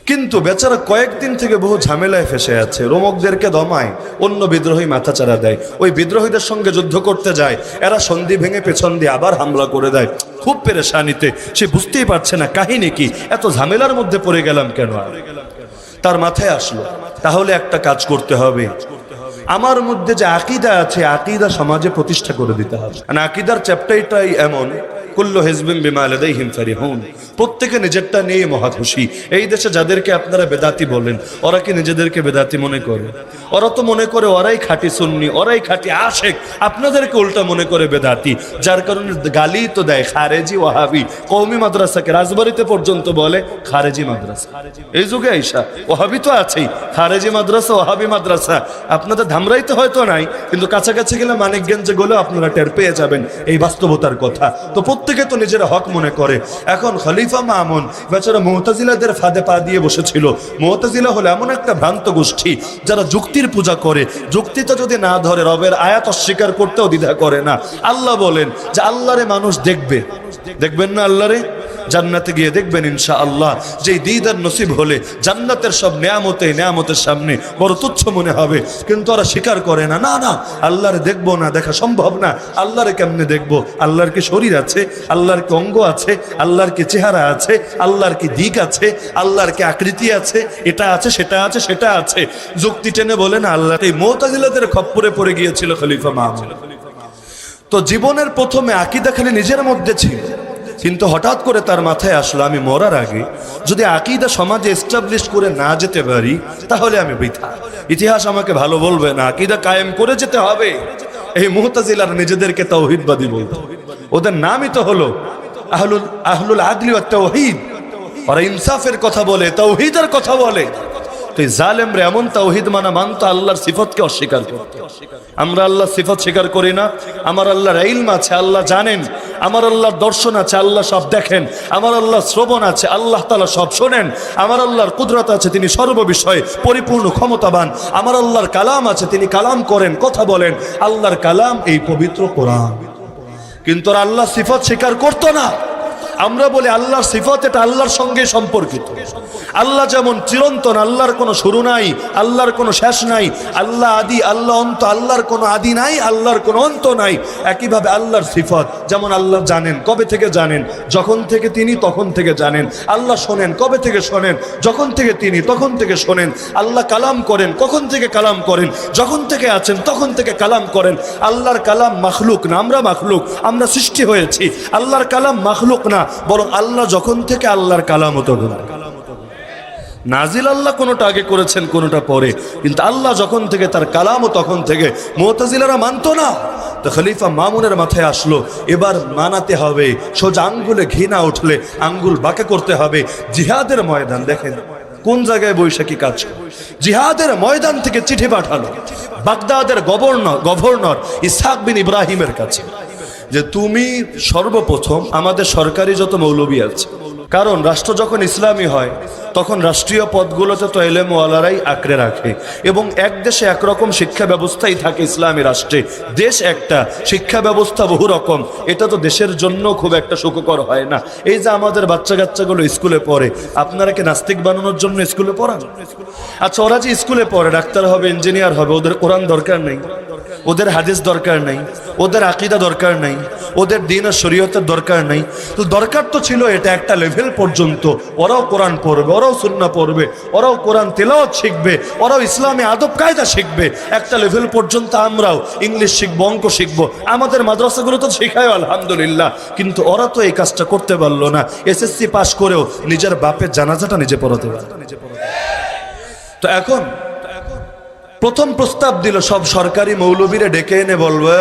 কিন্তু বেচারা কয়েকদিন থেকে বহু ঝামেলায় ফেসে আছে, রোমকদেরকে দমায়, অন্য বিদ্রোহী মাথাচাড়া দেয়, ওই বিদ্রোহীদের সঙ্গে যুদ্ধ করতে যায়, এরা সন্ধি ভেঙে পেছন দিয়ে আবার হামলা করে দেয়। খুব পেরেশানিতে, সে বুঝতেই পারছে না কাহিনী কি, এত ঝামেলার মধ্যে পড়ে গেলাম কেন। তার মাথায় আসলো তাহলে একটা কাজ করতে হবে, আমার মধ্যে যে আকীদা আছে, আকীদা সমাজে প্রতিষ্ঠা করে দিতে হবে। আকীদার চ্যাপ্টারটাই এমন, কুল্লু হিজবিন বিমা লাদাইহিম ফারিহুন, প্রত্যেকে নিজেরটা নিয়ে মহা খুশি। এই দেশে যাদেরকে আপনারা বেদাতি বলেন, ওরা কি নিজেদেরকে বেদাতি মনে করে? ওরা তো মনে করে ওরাই খাঁটি সুন্নি, ওরাই খাঁটি আশেক, আপনাদেরকে উল্টা মনে করে বেদাতি। যার কারণে গালি তো দেয় খারেজি ওয়াহাবি। কওমি মাদ্রাসাকে রাজবাড়িতে পর্যন্ত বলে খারেজি মাদ্রাসা। এই যুগে আইসা ওয়াহাবি তো আছেই, খারেজি মাদ্রাসা ওয়াহাবি মাদ্রাসা আপনাদের ধামরাইতে হয়তো নাই, কিন্তু কাছাকাছি গেলে মানিকগঞ্জে গেলেও আপনারা টের পেয়ে যাবেন এই বাস্তবতার কথা। তো প্রত্যেকে তো নিজের হক মনে করে। এখন খলিফা মামুন বেচারা মুতাজিলাদের ফাঁদে পা দিয়ে বসেছিল। মুতাজিলা হলো এমন একটা ভ্রান্ত গোষ্ঠী যারা যুক্তির পূজা করে, যুক্তিটা যদি না ধরে রবের আয়াত অস্বীকার করতেও দ্বিধা করে না। আল্লাহ বলেন যে আল্লাহরে মানুষ দেখবে, দেখবেন না আল্লাহরে? জান্নাতে গিয়ে দেখবেন ইনশাআল্লাহ। যেই দিদার নসিব হলে জান্নাতের সব নেয়ামতের সামনে বড় তুচ্ছ মনে হবে, কিন্তু ওরা স্বীকার করে না। না না, আল্লাহরে দেখবো না, দেখা সম্ভব না। আল্লাহরে কেমনে দেখবো? আল্লাহর কি শরীর আছে? আল্লাহর কি অঙ্গ আছে? আল্লাহর কি চেহারা আছে? আল্লাহর কি দিক আছে? আল্লাহর কি আকৃতি আছে? এটা আছে, সেটা আছে, সেটা আছে, যুক্তি টেনে বলে না আল্লাহ। এই মুতাজিলাদের খপ্পরে পড়ে গিয়েছিল খলিফা মামুন। তো জীবনের প্রথমে আকীদা খালি নিজের মধ্যে ছিল, কিন্তু হঠাৎ করে তার মাথায় আসলো আমি মরার আগে যদি আকীদা সমাজে এস্টাবলিশ করে না যেতে পারি তাহলে আমি বৃথা। ইতিহাস আমাকে ভালো বলবে না, আকীদা কায়েম করে যেতে হবে। এই মুতাজিলারা নিজেদেরকে তাওহীদবাদী বলতো, ওদের নামই তো হলো আহলুল আদলি ওয়াত তাওহীদ। ওরা ইনসাফের কথা বলে, তাওহীদের কথা বলে। তো এই জালেমরা এমন তাওহীদ মানতো, আল্লাহর সিফতকে অস্বীকার করত। আমরা আল্লাহর সিফত স্বীকার করি না। আমার আল্লাহর ইলম আছে, আল্লাহ জানেন। আমার আল্লাহর দর্শন আছে, আল্লাহ সব দেখেন। আমার আল্লাহর শ্রবণ আছে, আল্লাহ তাআলা সব শোনেন। আমার আল্লাহর কুদরত আছে, তিনি সর্ববিষয়ে পরিপূর্ণ ক্ষমতাবান। আমার আল্লাহর কালাম আছে, তিনি কালাম করেন, কথা বলেন। আল্লাহর কালাম এই পবিত্র কোরআন। কিন্তু আল্লাহ সিফত স্বীকার করতো না। আমরা বলি আল্লাহর সিফত, এটা আল্লাহর সঙ্গে সম্পর্কিত। আল্লাহ যেমন চিরন্তন, আল্লাহর কোনো শুরু নাই, আল্লাহর কোনো শেষ নাই। আল্লাহ আদি, আল্লাহ অন্ত, আল্লাহর কোনো আদি নাই, আল্লাহর কোনো অন্ত নাই। একইভাবে আল্লাহর সিফত, যেমন আল্লাহ জানেন, কবে থেকে জানেন? যখন থেকে তিনি তখন থেকে জানেন। আল্লাহ শোনেন, কবে থেকে শোনেন? যখন থেকে তিনি তখন থেকে শোনেন। আল্লাহ কালাম করেন, কখন থেকে কালাম করেন? যখন থেকে আছেন তখন থেকে কালাম করেন। আল্লাহর কালাম মাখলুক না, আমরা মাখলুক, আমরা সৃষ্টি হয়েছি। আল্লাহর কালাম মাখলুক না, বরং আল্লাহ যখন থেকে আল্লাহর কালাম তখন নাজিল। আল্লাহ কোনোটা আগে করেছেন, কোনোটা পরে, কিন্তু আল্লাহ যখন থেকে তার কালামও তখন থেকে। মুতাজিলারা মানতো না। তো খলিফা মামুনের মাথায় আসলো এবার মানাতে হবে। সোজা আঙ্গুলে ঘি না উঠলে আঙ্গুল বাঁকা করতে হবে। জিহাদের ময়দান দেখেন কোন জায়গায় বৈশাখী কাজ। জিহাদের ময়দান থেকে চিঠি পাঠালো বাগদাদের গভর্নর ইসহাক বিন ইব্রাহিমের কাছে, যে তুমি সর্বপ্রথম আমাদের সরকারি যত মৌলবী আছে, কারণ রাষ্ট্র যখন ইসলামী হয় তখন রাষ্ট্রীয় পদগুলোতে তো এলেমওয়ালারাই আঁকড়ে রাখে, এবং এক দেশে একরকম শিক্ষা ব্যবস্থাই থাকে ইসলামী রাষ্ট্রে। দেশ একটা, শিক্ষা ব্যবস্থা বহু রকম। এটা তো দেশের জন্য খুব একটা সুখকর হয় না। এই যে আমাদের বাচ্চা কাচ্চাগুলো স্কুলে পড়ে, আপনারা কি নাস্তিক বানানোর জন্য স্কুলে পড়ান? আচ্ছা, ওরা যে স্কুলে পড়ে, ডাক্তার হবে, ইঞ্জিনিয়ার হবে, ওদের কোরআন দরকার নেই, ওদের হাদিস দরকার নেই, ওদের আকীদা দরকার নেই, ওদের দ্বীন আর শরীয়তের দরকার নেই। তো দরকার তো ছিল এটা একটা লেভেল পর্যন্ত। ওরাও কোরআন পড়বে, ওরাও সুন্নাহ পড়বে, ওরাও কোরআন তেলাওয়াত শিখবে, ওরাও ইসলামী আদব কায়দা শিখবে। একটা লেভেল পর্যন্ত আমরাও ইংলিশ শিখবো, অঙ্ক শিখবো। আমাদের মাদ্রাসাগুলো তো শেখায় আলহামদুলিল্লাহ, কিন্তু ওরা তো এই কাজটা করতে পারলো না। এসএসসি পাস করেও নিজের বাপের জানাজাটা নিজে পড়াতে পারে। তো এখন প্রথম প্রস্তাব দিল সব সরকারি মৌলবীরে ডেকে এনে বলবে,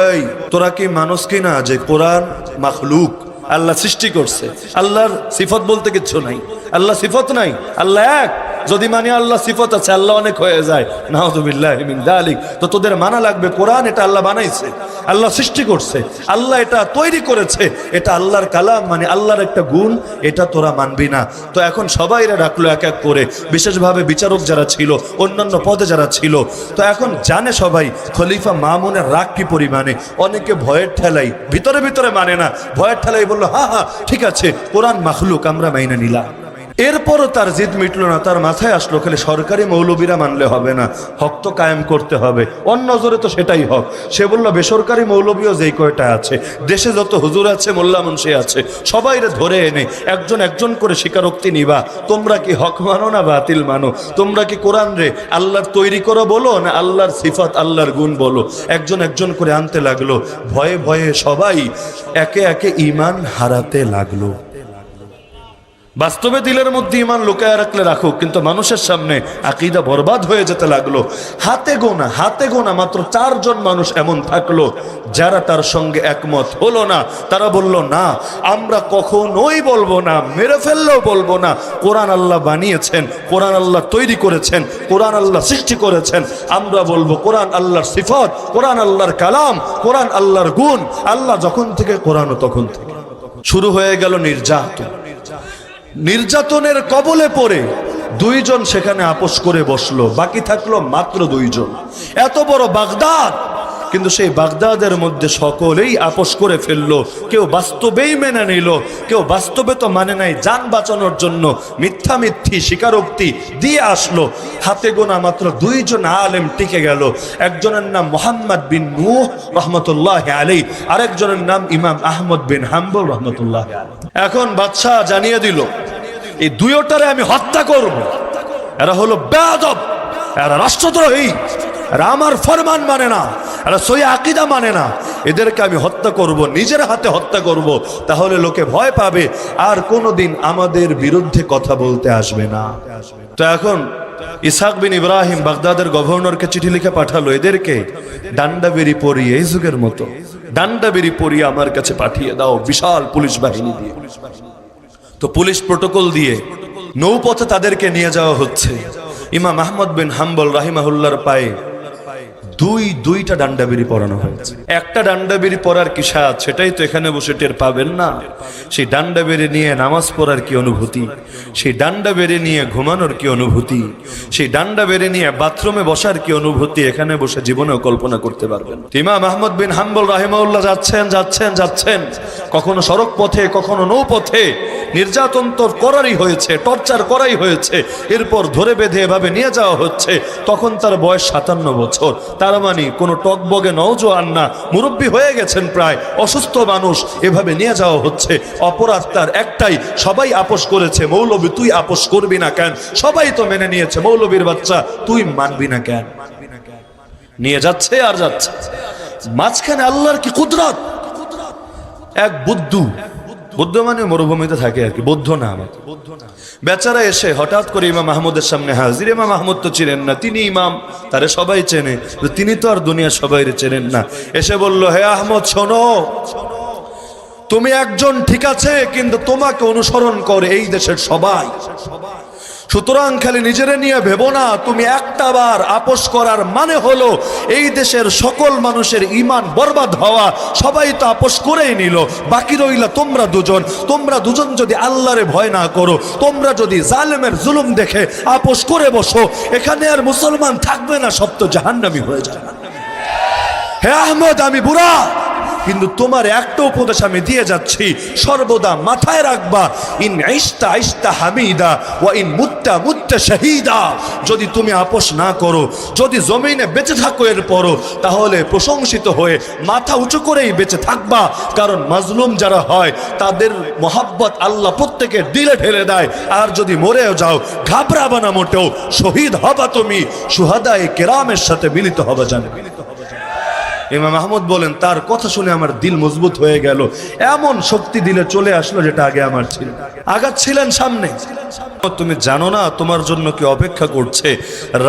তোরা কি মানুষ কিনা যে কোরআন মাখলুক, আল্লাহ সৃষ্টি করছে, আল্লাহর সিফত বলতে কিচ্ছু নাই, আল্লাহ সিফত নাই, আল্লাহ এক। যদি মানে আল্লাহ সিফত আছে, আল্লাহ অনেক হয়ে যায়, নাউযুবিল্লাহি মিন যালিক। তো তোদের মানা লাগবে কোরআন এটা আল্লাহ বানাইছে, আল্লাহ সৃষ্টি করছে, আল্লাহ এটা তৈরি করেছে, এটা আল্লাহর কালাম, মানে আল্লাহর একটা গুণ, এটা তোরা মানবি না। তো এখন সবাইরা ডাকলো এক এক করে, বিশেষভাবে বিচারক যারা ছিল, অন্যান্য পদে যারা ছিল। তো এখন জানে সবাই খলিফা মামুনের রাগ কি পরিমাণে। অনেকে ভয়ের ঠেলাই, ভিতরে ভিতরে মানে না, ভয়ের ঠেলাই বললো হ্যাঁ হ্যাঁ ঠিক আছে, কোরআন মাখলুক, আমরা মাইনা নিলাম। এরপরও তার জিদ মিটলো না, তার মাথায় আসলো খালি সরকারি মৌলবীরা মানলে হবে না, হক তো কায়েম করতে হবে, অন্য নজরে তো সেটাই হক। সে বলল বেসরকারি মৌলবীও যেই কয়টা আছে, দেশে যত হুজুর আছে, মোল্লা মুন্সি আছে, সবাইরে ধরে এনে একজন একজন করে স্বীকারোক্তি নিবা, তোমরা কি হক মানো না বাতিল মানো, তোমরা কি কোরআন রে আল্লাহর তৈরি করো বলো না আল্লাহর সিফাত আল্লাহর গুণ বলো। একজন একজন করে আনতে লাগলো, ভয়ে ভয়ে সবাই একে একে ঈমান হারাতে লাগলো। বাস্তবে দিলের মধ্যে ঈমান লুকায় রাখলে রাখুক, কিন্তু মানুষের সামনে আকীদা বরবাদ হয়ে যেতে লাগলো। হাতে গোনা মাত্র 4 জন মানুষ এমন থাকলো যারা তার সঙ্গে একমত হলো না। তারা বলল না, আমরা কখনোই বলবো না, মেরে ফেললেও বলবো না, কোরআন আল্লাহ বানিয়েছেন, কোরআন আল্লাহ তৈরি করেছেন, কোরআন আল্লাহ সৃষ্টি করেছেন। আমরা বলবো কোরআন আল্লাহর সিফাত, কোরআন আল্লাহর কালাম, কোরআন আল্লাহর গুণ। আল্লাহ যখন থেকে কোরআনও তখন থেকে। শুরু হয়ে গেল নির্যাতনের কবলে পড়ে 2 জন সেখানে আপোষ করে বসলো, বাকি থাকলো মাত্র 2 জন। এত বড় বাগদাদ, কিন্তু সেই বাগদাদের মধ্যে সকলেই আপোষ করে ফেললো। কেউ বাস্তবেই মেনে নিল, কেউ বাস্তবে তো মানে নাই, যান বাঁচানোর জন্য মিথ্যি স্বীকারোক্তি দিয়ে আসলো। হাতে গোনা মাত্র 2 জন আলেম টিকে গেল। একজনের নাম মুহাম্মদ বিন নূহ রহমতুল্লাহ আলাইহি, আরেকজনের নাম ইমাম আহমদ বিন হাম্বল রহমতুল্লাহ আলাইহি। এখন বাদশাহ জানিয়ে দিল, এই 2টারে আমি হত্যা করব। এরা হলো বেয়াদব, এরা রাষ্ট্রদ্রোহী, এরা আমার ফরমান মানে না, এরা সহি আকীদা মানে না, এদেরকে আমি হত্যা করব, নিজের হাতে হত্যা করব। তাহলে লোকে ভয় পাবে, আর কোনোদিন আমাদের বিরুদ্ধে কথা বলতে আসবে না। তো এখন ইসহাক বিন ইব্রাহিম বাগদাদের গভর্নরকে চিঠি লিখে পাঠালো, এদেরকে ডান্ডাবেরি পরিয়ে, এই যুগের মতো ডান্ডাবেরি পরিয়ে আমার কাছে পাঠিয়ে দাও, বিশাল পুলিশ বাহিনী দিয়ে। তো পুলিশ প্রটোকল দিয়ে নৌপথে তাদেরকে নিয়ে যাওয়া হচ্ছে। ইমাম আহমদ বিন হাম্বল রাহিমাহুল্লাহর পায়ে দুইটা ডান্ডাবেরি পরানো হয়েছে। একটা ডান্ডাবেরি পরার কি স্বাদ, সেটাই তো এখানে বসে টের পাবেন না। সেই ডান্ডাবেরি নিয়ে নামাজ পড়ার কি অনুভূতি, সেই ডান্ডাবেরি নিয়ে ঘুমানোর কি অনুভূতি, সেই ডান্ডাবেরি নিয়ে বাথরুমে বসার কি অনুভূতি, এখানে বসে জীবনেও কল্পনা করতে পারবেন। ইমাম আহমদ বিন হাম্বল রাহিমাহুল্লাহ যাচ্ছেন, কখনো সড়ক পথে, কখনো নৌপথে। নির্যাতন তো করারই হয়েছে, টর্চার করাই হয়েছে, এরপর ধরে বেঁধে এভাবে নিয়ে যাওয়া হচ্ছে। তখন তার বয়স 57 বছর, তার মানে কোনো টকবগে নওজোয়ান না, মুরব্বী হয়ে গেছেন প্রায়, অসুস্থ মানুষ, এভাবে নিয়ে যাওয়া হচ্ছে। অপরাধ তার একটাই, সবাই আপোষ করেছে, মৌলবী তুই আপোষ করবি না কেন? সবাই তো মেনে নিয়েছে, মৌলবীর বাচ্চা তুই মানবি না কেন? নিয়ে যাচ্ছে আর যাচ্ছে। মাঝখানে আল্লাহর কি কুদরত, এক বুদ্ধ মানে মরুভূমিতে থাকে আর কি, বৌদ্ধ না আমার, বেচারা এসে হঠাৎ করে ইমাম আহমদের সামনে হাজির। ইমাম আহমদ তো চিনেন না, তিনি ইমাম, তারে সবাই চেনে, তিনি তো আর দুনিয়ার সবাই চেনেন না। এসে বলল, হে আহমদ শোনো, তুমি একজন ঠিক আছে, কিন্তু তোমাকে অনুসরণ করে এই দেশের সবাই। সুতরাং খালি নিজেরে নিয়ে ভেবো না, তুমি একটা বার আপোষ করার মানে হলো এই দেশের সকল মানুষের ঈমান বরবাদ হওয়া। সবাই তো আপোষ করেই নিল, বাকি রইলা তোমরা দুজন যদি আল্লাহরে ভয় না করো, তোমরা যদি জালেমের জুলুম দেখে আপোষ করে বসো, এখানে আর মুসলমান থাকবে না, সব তো জাহান্নামী হয়ে যাবে। হে আহমদ, আমি বুড়া, কিন্তু তোমার একটা উপদেশ আমি দিয়ে যাচ্ছি, সর্বদা মাথায় রাখবা, ইন আইস্তা হামিদা ওয়া ইন মুত্তা শাহীদা। যদি তুমি আপোষ না করো, যদি জমিনে বেঁচে থাকো এরপরও, তাহলে প্রশংসিত হয়ে মাথা উঁচু করেই বেঁচে থাকবা। কারণ মাজলুম যারা হয় তাদের মহাব্বত আল্লাহ প্রত্যেকের দিলে ঢেলে দেয়। আর যদি মরেও যাও, ঘাবড়াবা না মোটেও, শহীদ হবা তুমি, শুহাদায়ে কেরামের সাথে মিলিত হবা জানবে। ইমাম আহমদ বলেন, তার কথা শুনে আমার দিল মজবুত হয়ে গেল, এমন শক্তি দিলে চলে আসলো যেটা আগে আমার ছিল। আগাচ্ছিলেন সামনে। তুমি জানো না তোমার জন্য কি অপেক্ষা করছে।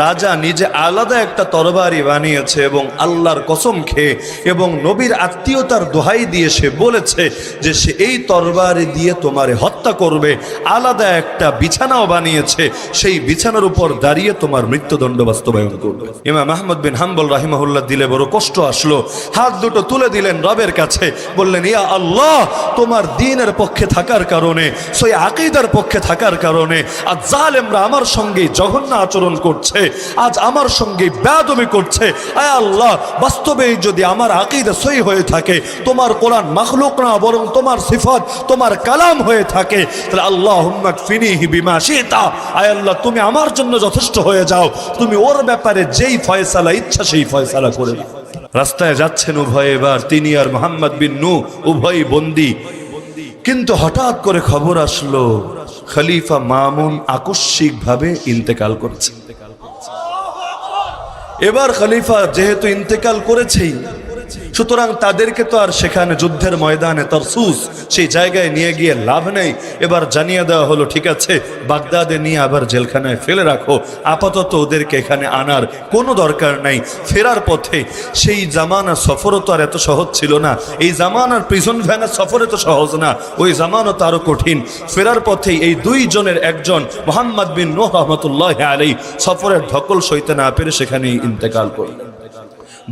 রাজা নিজে আলাদা একটা তরবারি বানিয়েছে এবং আল্লাহর কসম খেয়ে এবং নবীর আত্মীয়তার দোহাই দিয়ে সে বলেছে যে সে এই তরবারি দিয়ে তোমারে হত্যা করবে। আলাদা একটা বিছানাও বানিয়েছে, সেই বিছানার উপর দাঁড়িয়ে তোমার মৃত্যুদণ্ড বাস্তবায়ন করবে। ইমাম আহমদ বিন হাম্বল রাহিমাহুল্লাহ দিলে বড় কষ্ট আসলো। আসলো, হাত দুটো তুলে দিলেন রবের কাছে, বললেন ইয়া আল্লাহ, তোমার দ্বীনের পক্ষে থাকার কারণে, সেই আকীদার পক্ষে থাকার কারণে আজ জালেমরা আমার সঙ্গে জঘন্য আচরণ করছে, আজ আমার সঙ্গে বেয়াদবি করছে। আয় আল্লাহ, বাস্তবে যদি আমার আকীদা সহি হয়ে থাকে, তোমার কোরআন মাখলুক না বরং তোমার সিফাত, তোমার কালাম হয়ে থাকে, তাহলে আল্লাহুম্মা কফিনিহি বিমা শিতা, আয় আল্লাহ তুমি আমার জন্য যথেষ্ট হয়ে যাও, তুমি ওর ব্যাপারে যেই ফয়সালা ইচ্ছা সেই ফয়সালা করে দাও। রাস্তায় যাচ্ছেন উভয়, এবার তিনি আর মুহাম্মদ বিন নূহ উভয় বন্দী। কিন্তু হঠাৎ করে খবর আসলো খলিফা মামুন আকস্মিকভাবে ইন্তেকাল করেছে। এবার খলিফা যেহেতু ইন্তেকাল করেছেই, সুতরাং তাদেরকে তো আর সেখানে যুদ্ধের ময়দানে তরসুস সেই জায়গায় নিয়ে গিয়ে লাভ নেই। এবার জানিয়ে দেওয়া হলো ঠিক আছে, বাগদাদে নিয়ে আবার জেলখানায় ফেলে রাখো, আপাতত ওদেরকে এখানে আনার কোনো দরকার নাই। ফেরার পথে সেই জামানার সফরও তো আর এত সহজ ছিল না, এই জামানার প্রিজন ভ্যানের সফর এত সহজ না, ওই জামানও তো আরো কঠিন। ফেরার পথেই এই দুইজনের একজন মুহাম্মদ বিন নূহ রাহমাতুল্লাহি আলাইহি সফরের ধকল সইতে না পেরে সেখানেই ইন্তেকাল করলেন।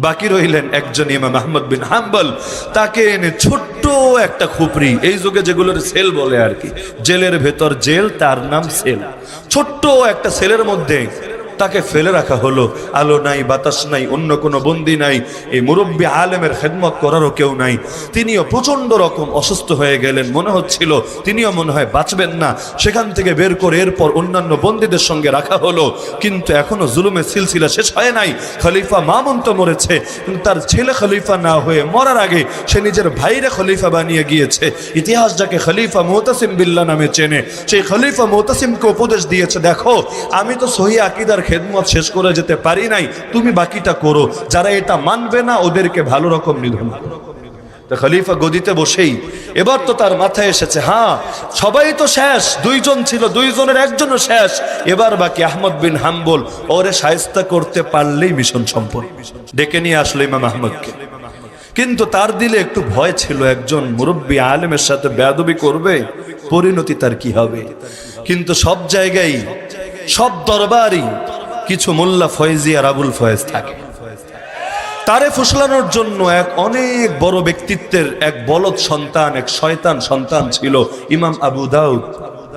বাকি রইলেন একজন ইমাম আহমদ বিন হাম্বল, তাকে এনে ছোট্ট একটা খুপড়ি, এই যুগে যেগুলোর সেল বলে আর কি, জেলের ভেতর জেল, তার নাম সেল, ছোট্ট একটা সেলের মধ্যে তাকে ফেলে রাখা হলো। আলো নাই, বাতাস নাই, অন্য কোনো বন্দী নাই, এই মুরব্বী আলেমের খেদমত করারও কেউ নাই। তিনিও প্রচন্ড রকম অসুস্থ হয়ে গেলেন, মনে হচ্ছিল তিনিও মনে হয় বাঁচবেন না। সেখান থেকে বের করে এরপর অন্যান্য বন্দীদের সঙ্গে রাখা হলো, কিন্তু এখনো জুলুমের সিলসিলা শেষ হয় নাই। খলিফা মামুন তো মরেছে, কিন্তু তার ছেলে খলিফা না হয়ে মরার আগে সে নিজের ভাইরে খলিফা বানিয়ে গিয়েছে। ইতিহাস যাকে খলিফা মুতাসিম বিল্লাহ নামে চেনে, সেই খলিফা মুতাসিমকে উপদেশ দিয়েছে, দেখো আমি তো সহি আকীদার খেদমত শেষ করে যেতে পারি নাই, তুমি বাকিটা করো, যারা এটা মানবে না ওদেরকে ভালো রকম নিধন করো। খলিফা গদিতে বসেই এবার তো তার মাথায় এসেছে, হ্যাঁ সবাই তো শেষ, দুইজন ছিল, দুইজনের একজনও শেষ, এবার বাকি আহমদ বিন হাম্বল, ওরে শায়েস্তা করতে পারলেই মিশন সম্পন্ন। ডেকে নিয়ে আসলো ইমাম আহমদকে, কিন্তু তার দিলে একটু ভয় ছিল, একজন মুরব্বী আলেমের সাথে বেয়াদবি করবে, পরিণতি তার কি হবে। কিন্তু সব জায়গায়, সব দরবারই কিছু মোল্লা ফয়েজি আর আবুল ফয়েজ থাকে, তারে ফুসলানোর জন্য এক অনেক বড় ব্যক্তিত্বের এক বলদ সন্তান, এক শয়তান সন্তান ছিল ইমাম আবু দাউদ।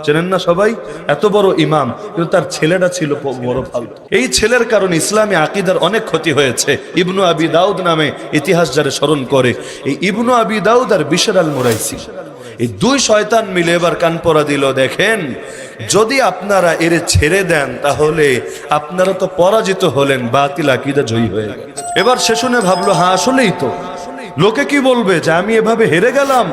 চেনেন না সবাই, এত বড় ইমাম, কিন্তু তার ছেলেটা ছিল বড় ফালতু। এই ছেলের কারণে ইসলামী আকীদার অনেক ক্ষতি হয়েছে। ইবনু আবি দাউদ নামে ইতিহাস যারা স্মরণ করে, এই ইবনু আবি দাউদ আর বিশর আল মুরাইসি, এই দুই শয়তান মিলে এবার কান পরা দিল, দেখেন যদি আপনারা এর ছেড়ে দেন তাহলে আপনারা তো পরাজিত হলেন, বাতিল আকীদা জয়ী হয়ে গেল। এবার সে শুনে ভাবলো, হ্যাঁ আসলেই তো, লোকে কি বলবে যে আমি এভাবে হেরে গেলাম,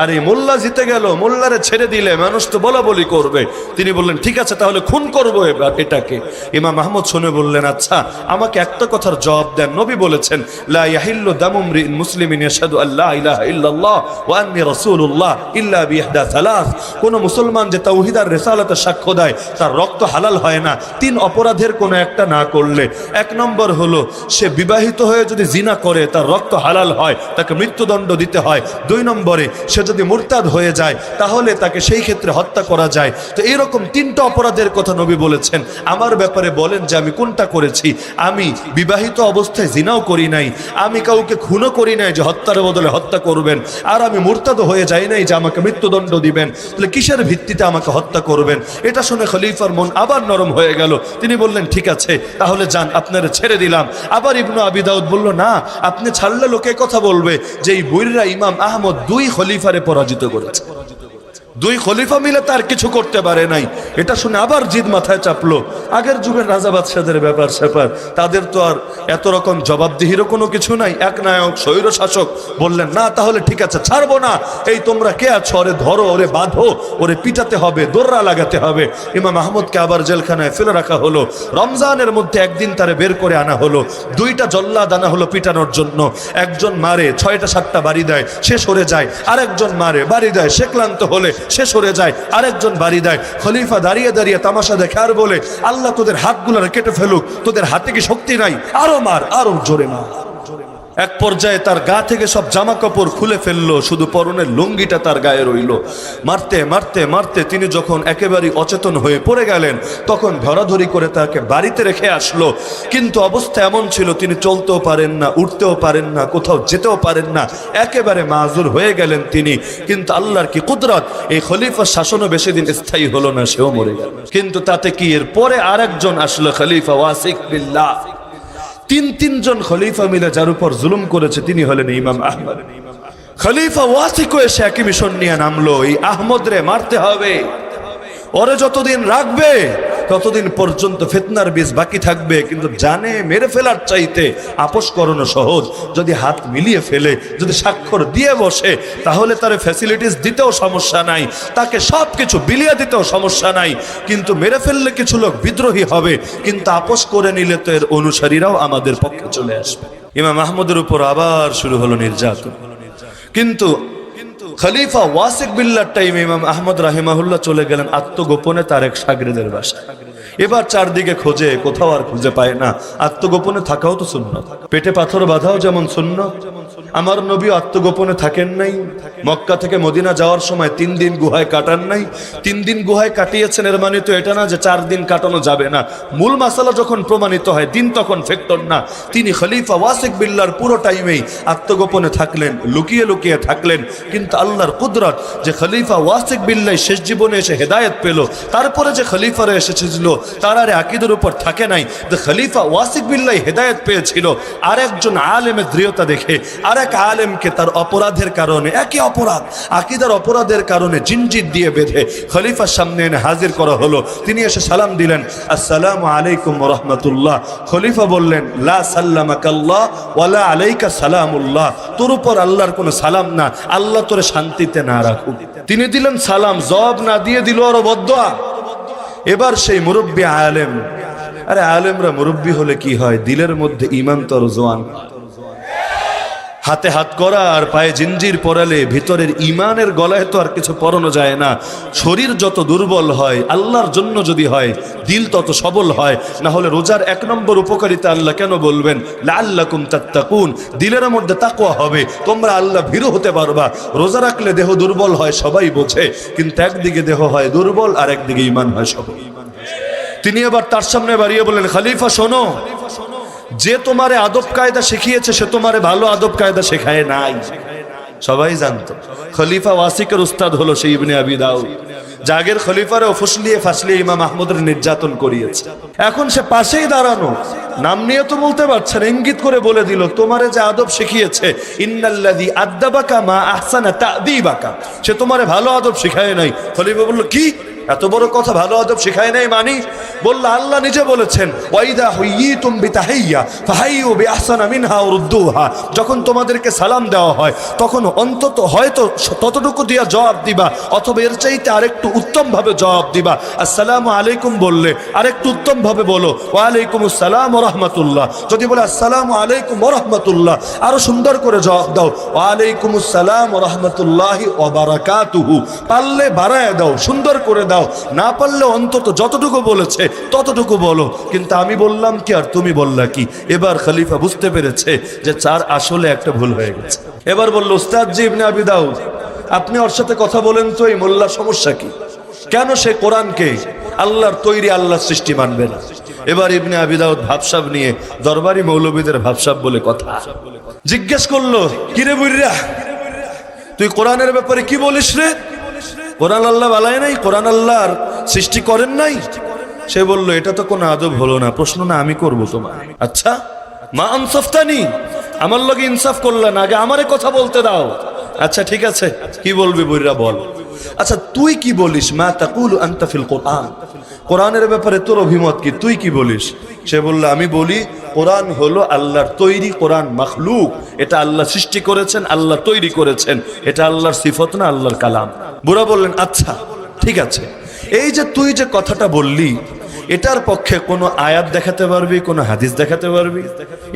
আর এই মোল্লা জিতে গেল, মোল্লারে ছেড়ে দিলে মানুষ তো বলা বলি করবে। তিনি বললেন ঠিক আছে তাহলে খুন করবো এবার এটাকে। ইমাম আহমদ শুনে বললেন, আচ্ছা আমাকে একটা কথার জবাব দেন, নবী বলেছেন লা ইয়াহিল্লু দামু ইমরিইন মুসলিমিন ইয়াশহাদু আল্লা ইলাহা ইল্লাল্লাহ ওয়া আন্নী রাসূলুল্লাহ ইল্লা বিইহদা সালাস, কোন মুসলমান যে তাওহীদ আর রিসালাতের সাক্ষ্য দেয় তার রক্ত হালাল হয় না তিন অপরাধের কোনো একটা না করলে। এক নম্বর হলো সে বিবাহিত হয়ে যদি জিনা করে তার রক্ত হালাল হয়, তাকে মৃত্যুদণ্ড দিতে হয়। দুই নম্বরে সে যদি মুরতাদ হয়ে যায় তাহলে তাকে সেই ক্ষেত্রে হত্যা করা যায়। তো এইরকম তিনটা অপরাধের কথা নবী বলেছেন। আমার ব্যাপারে বলেন যে আমি কোনটা করেছি? আমি বিবাহিত অবস্থায় জিনাও করি নাই, আমি কাউকে খুনও করি নাই যে হত্যার বদলে হত্যা করবেন, আর আমি মুরতাদ হয়ে যাই নাই যে আমাকে মৃত্যুদণ্ড দিবেন, তাহলে কিসের ভিত্তিতে আমাকে হত্যা করবেন? এটা শুনে খলিফার মন আবার নরম হয়ে গেল। তিনি বললেন ঠিক আছে তাহলে যান, আপনারা ছেড়ে দিলাম। আবার ইবনু আবি দাউদ বলল, না আপনি ছাড়লে লোকে কথা বলবে যে এই বৈররা ইমাম আহমদ দুই খলিফারে পরাজিত করেছে, দুই খলিফা মিলে তার কিছু করতে পারে নাই। এটা শুনে আবার জিদ মাথায় চাপলো। আগের যুগের রাজা বাদশাদের ব্যাপার স্যাপার, তাদের তো আর এত রকম জবাবদিহিরও কোনো কিছু নাই, এক নায়ক স্বৈর শাসক। বললেন না তাহলে ঠিক আছে ছাড়বো না, এই তোমরা কে আছো, ওরে ধরো, ওরে বাঁধো, ওরে পিটাতে হবে, দোররা লাগাতে হবে। ইমাম আহমদকে আবার জেলখানায় ফেলে রাখা হলো। রমজানের মধ্যে একদিন তারে বের করে আনা হলো, দুইটা জল্লাদ আনা হলো পিটানোর জন্য। একজন মারে 6টা 7টা বাড়ি দেয়, সে সরে যায়, আরেকজন মারে বাড়ি দেয়, সে ক্লান্ত হলে সে সরে যায়, আরেকজন বাড়ি দেয়। খলিফা দাঁড়িয়ে দাঁড়িয়ে তামাশা দেখে আর বলে, আল্লাহ তোদের হাতগুলো কেটে ফেলুক, তোদের হাতে কি শক্তি নাই? আরো মার, আরো জোরে মার। এক পর্যায়ে তার গা থেকে সব জামা কাপড় খুলে ফেললো, শুধু পরনের লুঙ্গিটা তার গায়ে রইল। মারতে মারতে মারতে তিনি যখন একেবারে অচেতন হয়ে পড়ে গেলেন, তখন ধরাধরি করে তাকে বাড়িতে রেখে আসলো। কিন্তু অবস্থা এমন ছিল, তিনি চলতেও পারেন না, উঠতেও পারেন না, কোথাও যেতেও পারেন না, একেবারে মাজুর হয়ে গেলেন তিনি। কিন্তু আল্লাহর কি কুদরত, এই খলিফার শাসনও বেশি দিন স্থায়ী হলো না, সেও মরে গেল। কিন্তু তাতে কি, এর পরে আরেকজন আসলো, খলিফা ওয়াসিক বিল্লাহ। তিনজন খলিফা মিলে যার উপর জুলুম করেছে তিনি হলেন ইমাম আহমদ। খলিফা ওয়াসিকও এসে একই মিশন নিয়ে নামলো, এই আহমদ রে মারতে হবে, ওরে যতদিন রাখবে ততদিন পর্যন্ত ফিতনার বীজ বাকি থাকবে। কিন্তু জানে মেরে ফেলার চাইতে আপোষ করানো সহজ। যদি হাত মিলিয়ে ফেলে, যদি স্বাক্ষর দিয়ে বসে, তাহলে তার ফ্যাসিলিটিস দিতেও সমস্যা নাই, তাকে সব কিছু বিলিয়ে দিতেও সমস্যা নাই। কিন্তু মেরে ফেললে কিছু লোক বিদ্রোহী হবে, কিন্তু আপোষ করে নিলে তো এর অনুসারীরাও আমাদের পক্ষে চলে আসবে। ইমাম আহমদের উপর আবার শুরু হলো নির্যাতন। কিন্তু খলিফা ওয়াসিক বিল্লাহর টাইমে ইমাম আহমদ রাহিমাহুল্লাহ চলে গেলেন আত্মগোপনে তার এক শাগিরদের বাসায়। এবার চারদিকে খোঁজে, কোথাও আর খুঁজে পায় না। আত্মগোপনে থাকাও তো সুন্নাত, পেটে পাথর বাঁধাও যেমন সুন্নাত। আমার নবী আত্মগোপনে থাকেন নাই, মক্কা থেকে মদিনা যাওয়ার সময় 3 দিন গুহায় কাটান নাই। 3 দিন গুহায় কাটিয়েছেন, এর মানে তো এটা না যে 4 দিন কাটানো যাবে না। মূল মাসালা যখন প্রমাণিত হয়, দিন তখন ফ্যাক্টর না। তিনি খলিফা ওয়াসিক বিল্লাহর পুরো টাইমেই আত্মগোপনে থাকলেন, লুকিয়ে লুকিয়ে থাকলেন। কিন্তু আল্লাহর কুদরত, যে খলিফা ওয়াসিক বিল্লাহ শেষ জীবনে এসে হেদায়েত পেল, তারপরে যে খলিফারা এসেছিল তারা আকীদার উপর থাকে নাই। যে খলিফা ওয়াসিক বিল্লাহ হেদায়েত পেয়েছিল, আর একজন আলেমের দৃঢ়তা দেখে আরেক আলেমকে তার অপরাধের কারণে, একই অপরাধ, আকীদার অপরাধের কারণে জিনজির দিয়ে বেঁধে খলিফার সামনে এনে হাজির করা হলো। তিনি এসে সালাম দিলেন, আসসালামু আলাইকুম ওয়া রাহমাতুল্লাহ। খলিফা বললেন, লা সাল্লামাকাল্লাহ ওয়ালা আলাইকা সালামুল্লাহ, তোর উপর আল্লাহর কোনো সালাম না, আল্লাহ তোরে শান্তিতে না রাখুক। তিনি দিলেন সালাম, জবাব না দিয়ে দিল আরো বদদোয়া। এবার সেই মুরব্বী আলেম, আরে আলেমরা মুরব্বী হলে কি হয়, দিলের মধ্যে ঈমান তর জোয়ান। হাতে হাত করা আর পায়ে জিঞ্জির পরালে ভিতরের ঈমানের গলায় তো আর কিছু পরানো যায় না। শরীর যত দুর্বল হয়, আল্লাহর জন্য যদি হয়, দিল তত সবল হয়। না হলে রোজার 1 নম্বর উপকারিতা আল্লাহ কেন বলবেন, লাআল্লাকুম তাত্তাকুন, দিলের মধ্যে তাকওয়া হবে, তোমরা আল্লাহ ভীরু হতে পারবা। রোজা রাখলে দেহ দুর্বল হয় সবাই বোঝে, কিন্তু একদিকে দেহ হয় দুর্বল আর একদিকে ঈমান হয় সবল। তিনি এবার তার সামনে বাড়িয়ে বললেন, খলিফা শোনো, যে তোমারে আদব কায়দা শিখিয়েছে সে তোমারে ভালো আদব কায়দা শেখায় নাই। সবাই জানতো খলিফা ওয়াসিকের উস্তাদ হলো সেই ইবনে আবি দাউদ, জাগের খলিফারে ফুসলিয়ে ফাসলিয়ে ইমাম আহমদের নির্যাতন করিয়েছে। এখন সে পাশেই দাঁড়ানো, নাম নিয়ে তো বলতে পারছে না, ইঙ্গিত করে বলে দিল, তোমারে যে আদব শিখিয়েছে, ইন্নাল্লাযী আদ্দাবাকা মা আহসানা তা'দীবাকা, সে তোমারে ভালো আদব শিখায় নাই। খলিফা বলল, কি এত বড় কথা, ভালো আদব শিখায় নাই মানি? বলল, আল্লাহ নিজে বলেছেন, ওয়াইদা হুইয়িতুম বিতাহিয়্যা ফাহাইয়ু বিআহসানা মিনহা ওয়ারুদ্দুহা, যখন তোমাদেরকে সালাম দেওয়া হয় তখন অন্তত হয়তো ততটুকু দিয়া জবাব দিবা, অথবা এর চাইতে আরেকটু উত্তম ভাবে জবাব দিবা। আসসালামু আলাইকুম বললে আরেকটু উত্তম ভাবে বলো, ওয়া আলাইকুমুস সালাম ওয়া রাহমাতুল্লাহ। যদি বলে আসসালামু আলাইকুম ওয়া রাহমাতুল্লাহ, আরো সুন্দর করে জবাব দাও, ওয়া আলাইকুমুস সালাম ওয়া রাহমাতুল্লাহি ওয়া বারাকাতুহু। পারলে বাড়ায় দাও, সুন্দর করে দাও, না পারলে অন্তত যতটুকু বলেছে ততটুকু বলো। কিন্তু আমি বললাম কি আর তুমি বললা কি? এবার খলিফা বুঝতে পেরেছে যে তার আসলে একটা ভুল হয়ে গেছে। এবার বলল, উস্তাদ জি ইবনে আবি দাউদ, আপনি ওর সাথে কথা বলেন তো, এই মোল্লার সমস্যা কি? কেন সে কোরআনকে, আল্লাহর তৈরি, আল্লাহর সৃষ্টি মানবে না? এবার ইবনে আবি দাউদ ভাবসাব নিয়ে, দরবারি মৌলবীদের ভাবসাব বলে কথা, জিজ্ঞেস করলো, কিরে বুইরা, তুই কোরআনের ব্যাপারে কি বলিস রে? কোরআন আল্লাহ বালায় নাই, কোরআন আল্লাহর সৃষ্টি করেন নাই? সে বলল, এটা তো কোনো আদব হলো না, প্রশ্ন না আমি করব তোমার। আচ্ছা, মা আনসাফতানি, আমার লগে ইনসাফ করলা না, আগে আমারে কথা বলতে দাও। আচ্ছা ঠিক আছে, কি বলবি বইরা বল। আচ্ছা তুই কি বলিস, মা তাকুলু আনতা ফিল কোরআন, কোরআনের ব্যাপারে তোর অভিমত কি, তুই কি বলিস? সে বলল, আমি বলি কোরআন হলো আল্লাহর তৈরি, কোরআন মাখলুক, এটা আল্লাহ সৃষ্টি করেছেন, আল্লাহ তৈরি করেছেন, এটা আল্লাহর সিফত না, আল্লাহর কালাম। বুড়া বললেন, আচ্ছা ঠিক আছে, এই যে তুই যে কথাটা বললি, এটার পক্ষে কোনো আয়াত দেখাতে পারবি, কোনো হাদিস দেখাতে পারবি?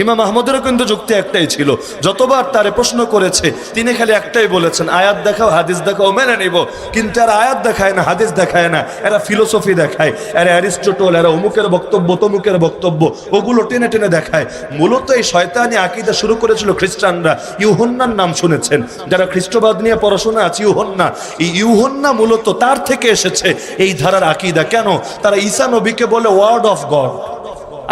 ইমাম আহমদেরও কিন্তু যুক্তি একটাই ছিল, যতবার তারে প্রশ্ন করেছে তিনি খালি একটাই বলেছেন, আয়াত দেখাও হাদিস দেখাও মেনে নিব। কিন্তু এরা আয়াত দেখায় না, হাদিস দেখায় না, এরা ফিলোসফি দেখায়, এরা অ্যারিস্টটল, এরা অমুকের বক্তব্য তমুকের বক্তব্য ওগুলো টেনে টেনে দেখায়। মূলত এই শয়তানি আকীদা শুরু করেছিল খ্রিস্টানরা। ইউহন্নার নাম শুনেছেন যারা খ্রিস্টবাদ নিয়ে পড়াশোনা আছে, ইউহন্না। এই ইউহন্না মূলত তার থেকে এসেছে এই ধারার আকীদা। কেন? তারা ঈসা নবীকে বলে ওয়ার্ড অফ গড,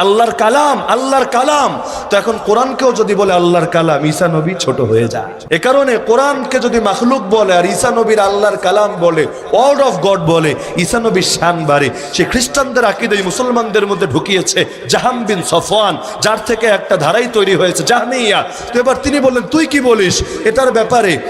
আল্লাহর কালাম, আল্লাহর কালাম। তো এখন কোরআনকেও যদি বলে আল্লাহর কালাম, ঈসা নবী ছোট হয়ে যায়। এ কারণে কোরআনকে যদি মাখলুক বলে আর ঈসা নবীর আল্লাহর কালাম বলে, ওয়ার্ড অফ গড বলে, ঈসা নবীর শান বাড়ে। সে খ্রিস্টানদের আকীদাই মুসলমানদের মধ্যে ঢুকিয়েছে জাহাম বিন সফওয়ান, যার থেকে একটা ধারাই তৈরি হয়েছে জাহমিয়া। তো এবার তিনি বললেন তুই কি বলিস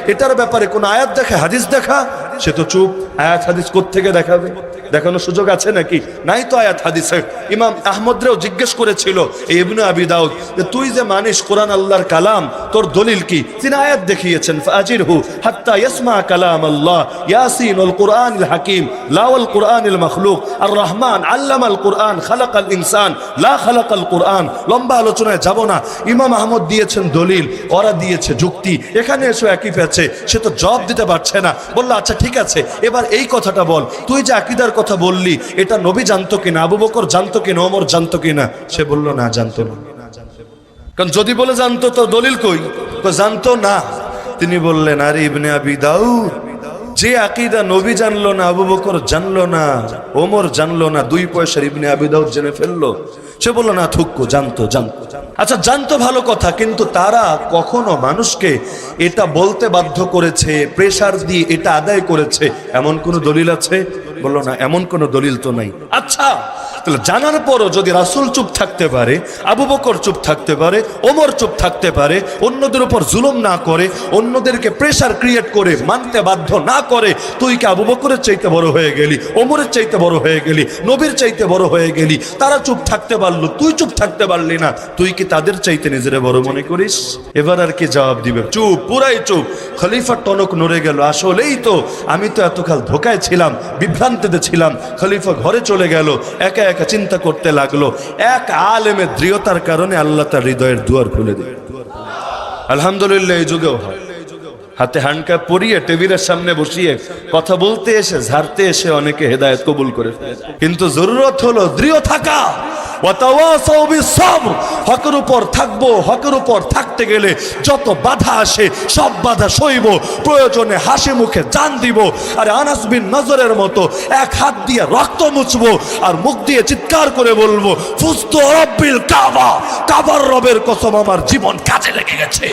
এটার ব্যাপারে কোন আয়াত দেখা, হাদিস দেখা? সে তো চুপ। আয়াত হাদিস কোত্থেকে দেখাবে? দেখানোর সুযোগ আছে নাকি? নাই তো আয়াত হাদিসে। ইমাম আহমদরাও জিজ্ঞেস করেছিল এই ইবনে আবি দাউদ যে তুই যে মানিস কোরআন আল্লাহর কালাম, তোর দলিল কি? তিনি আয়াত দেখিয়েছেন, ফাজিরহু হাত্তা ইয়াসমা কালাম আল্লাহ, ইয়াসিন ওয়াল কুরআনিল হাকিম লা ওয়াল কুরআনিল মাখলুক, আর রহমান আল্লামাল কুরআন খালাকাল ইনসান লা খালাকাল কুরআন। লম্বা আলোচনায় যাব না। ইমাম আহমদ দিয়েছেন দলিল, ওরা দিয়েছে যুক্তি। এখানে এসে একই পেছে, সে তো জবাব দিতে পারছে না। বলল আচ্ছা ঠিক আছে, এবার এই কথাটা বল, তুই যে আকীদার কথা বললি এটা নবী জানতো কিনা, আবু বকর জানতো কিনা, ওমর জানতো কিনা? সে বলল না, জানতো না। কারণ যদি বলে জানতো তো দলিল কই? তো জানতো না। তিনি বললেন আরে ইবনে আবি দাউদ, যে আকীদা নবী জানলো না, আবু বকর জানলো না, ওমর জানলো না, 2 পয়সার ইবনে আবি দাউদ জেনে ফেললো। সে বলল না থুক্কু, জানতো। আচ্ছা জানতো ভালো কথা, কিন্তু তারা কখনো মানুষকে এটা বলতে বাধ্য করেছে, প্রেসার দিয়ে এটা আদায় করেছে, এমন কোনো দলিল আছে? বললো না, এমন কোনো দলিল তো নাই। আচ্ছা তাহলে জানার পরও যদি রাসূল চুপ থাকতে পারে, আবু বকর চুপ থাকতে পারে, ওমর চুপ থাকতে পারে, অন্যদের উপর জুলুম না করে, অন্যদেরকে প্রেসার ক্রিয়েট করে মানতে বাধ্য না করে, তুই কি আবু বকরের চাইতে বড় হয়ে গেলি, ওমরের চাইতে বড় হয়ে গেলি, নবীর চাইতে বড় হয়ে গেলি? তারা চুপ থাকতে পারলো, তুই চুপ থাকতে পারলি না, তুই কি তাদের চাইতে নিজেরে বড় মনে করিস? এবার আর কি জবাব দিবে? চুপ, পুরাই চুপ। খলিফার টনক নড়ে গেল। আসলেই তো আমি তো এতকাল ধোকায় ছিলাম, বিভ্রান্তিতে ছিলাম। খলিফা ঘরে চলে গেল, একা একা চিন্তা করতে লাগলো। এক আলেমের দৃঢ়তার কারণে আল্লাহ তার হৃদয়ের দুয়ার খুলে দেয়। আলহামদুলিল্লাহ এই যুগেও হয়। হাতে হ্যান্ডকাপ পরিয়ে টেবিলের সামনে বসিয়ে কথা বলতে এসে, ঝাড়তে এসে অনেকে হেদায়েত কবুল করে ফেলে। কিন্তু জরুরত হলো দৃঢ় থাকা। ওয়াতাওয়াসাউ বিস-সাবর, হকের উপর থাকবো। হকের উপর থাকতে গেলে যত বাধা আসে সব বাধা সইব, প্রয়োজনে হাসি মুখে জান দিব। আর আনাস বিন নজরের মতো এক হাত দিয়ে রক্ত মুছবো আর মুখ দিয়ে চিৎকার করে বলবো ফুস্তু রাব্বিল কাবা, কাবার রবের কসম আমার জীবন কাজে লেগে গেছে।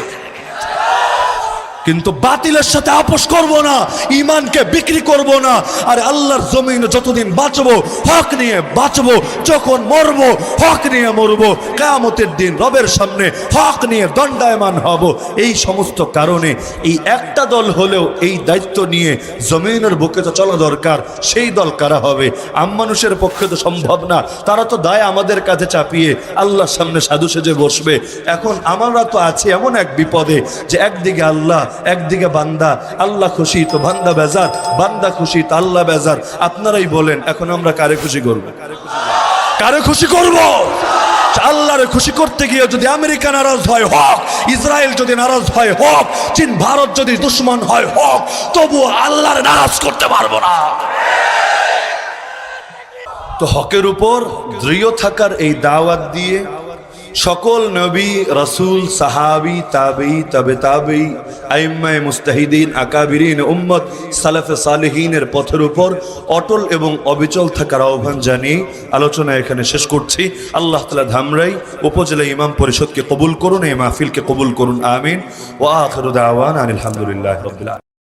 কিন্তু বাতিলের সাথে আপোষ করব না, ঈমানকে বিক্রি করব না। আর আল্লাহর জমিনে যতদিন বাঁচবো হক নিয়ে বাঁচবো, যখন মরবো হক নিয়ে মরবো, কিয়ামতের দিন রবের সামনে হক নিয়ে দণ্ডায়মান হব। এই সমস্ত কারণে এই একটা দল হলেও এই দায়িত্ব নিয়ে জমিনের বুকে তো চলা দরকার। সেই দল কারা হবে? মানুষের পক্ষে তো সম্ভব না। তারা তো দায় আমাদের কাছে চাপিয়ে আল্লাহর সামনে সাধু সেজে বসবে। এখন আমরা তো আছি এমন এক বিপদে যে একদিকে আল্লাহ, একদিকে বান্দা। আল্লাহ খুশি তো বান্দা বেজার, বান্দা খুশি তো আল্লাহ বেজার। আপনারাই বলেন এখন আমরা কারে খুশি করব? কারে খুশি করব? আল্লাহরে খুশি করতে গিয়ে যদি আমেরিকা নারাজ হয় হোক, ইসরায়েল যদি নারাজ হয় হোক, চীন ভারত যদি দুশ্মন হয় হোক, তবুও আল্লাহরে নারাজ করতে পারবো না। তো হকের উপর দৃঢ় থাকার এই দাওয়াত দিয়ে সকল নবী, রাসূল, সাহাবী, তাবেঈ, তাবে তাবেঈ, আইম্মায়ে মুজতাহিদিন, আকাবিরিন উম্মত, সালাফে সালেহিনের পথের উপর অটল এবং অবিচল থাকার আহ্বান জানিয়ে আলোচনা এখানে শেষ করছি। আল্লাহ তাআলা ধামরাই উপজেলা ইমাম পরিষদকে কবুল করুন, এই মাহফিলকে কবুল করুন, আমিন। ওয়া আখিরু দাওয়ানা আলহামদুলিল্লাহি রাব্বিল আলামিন।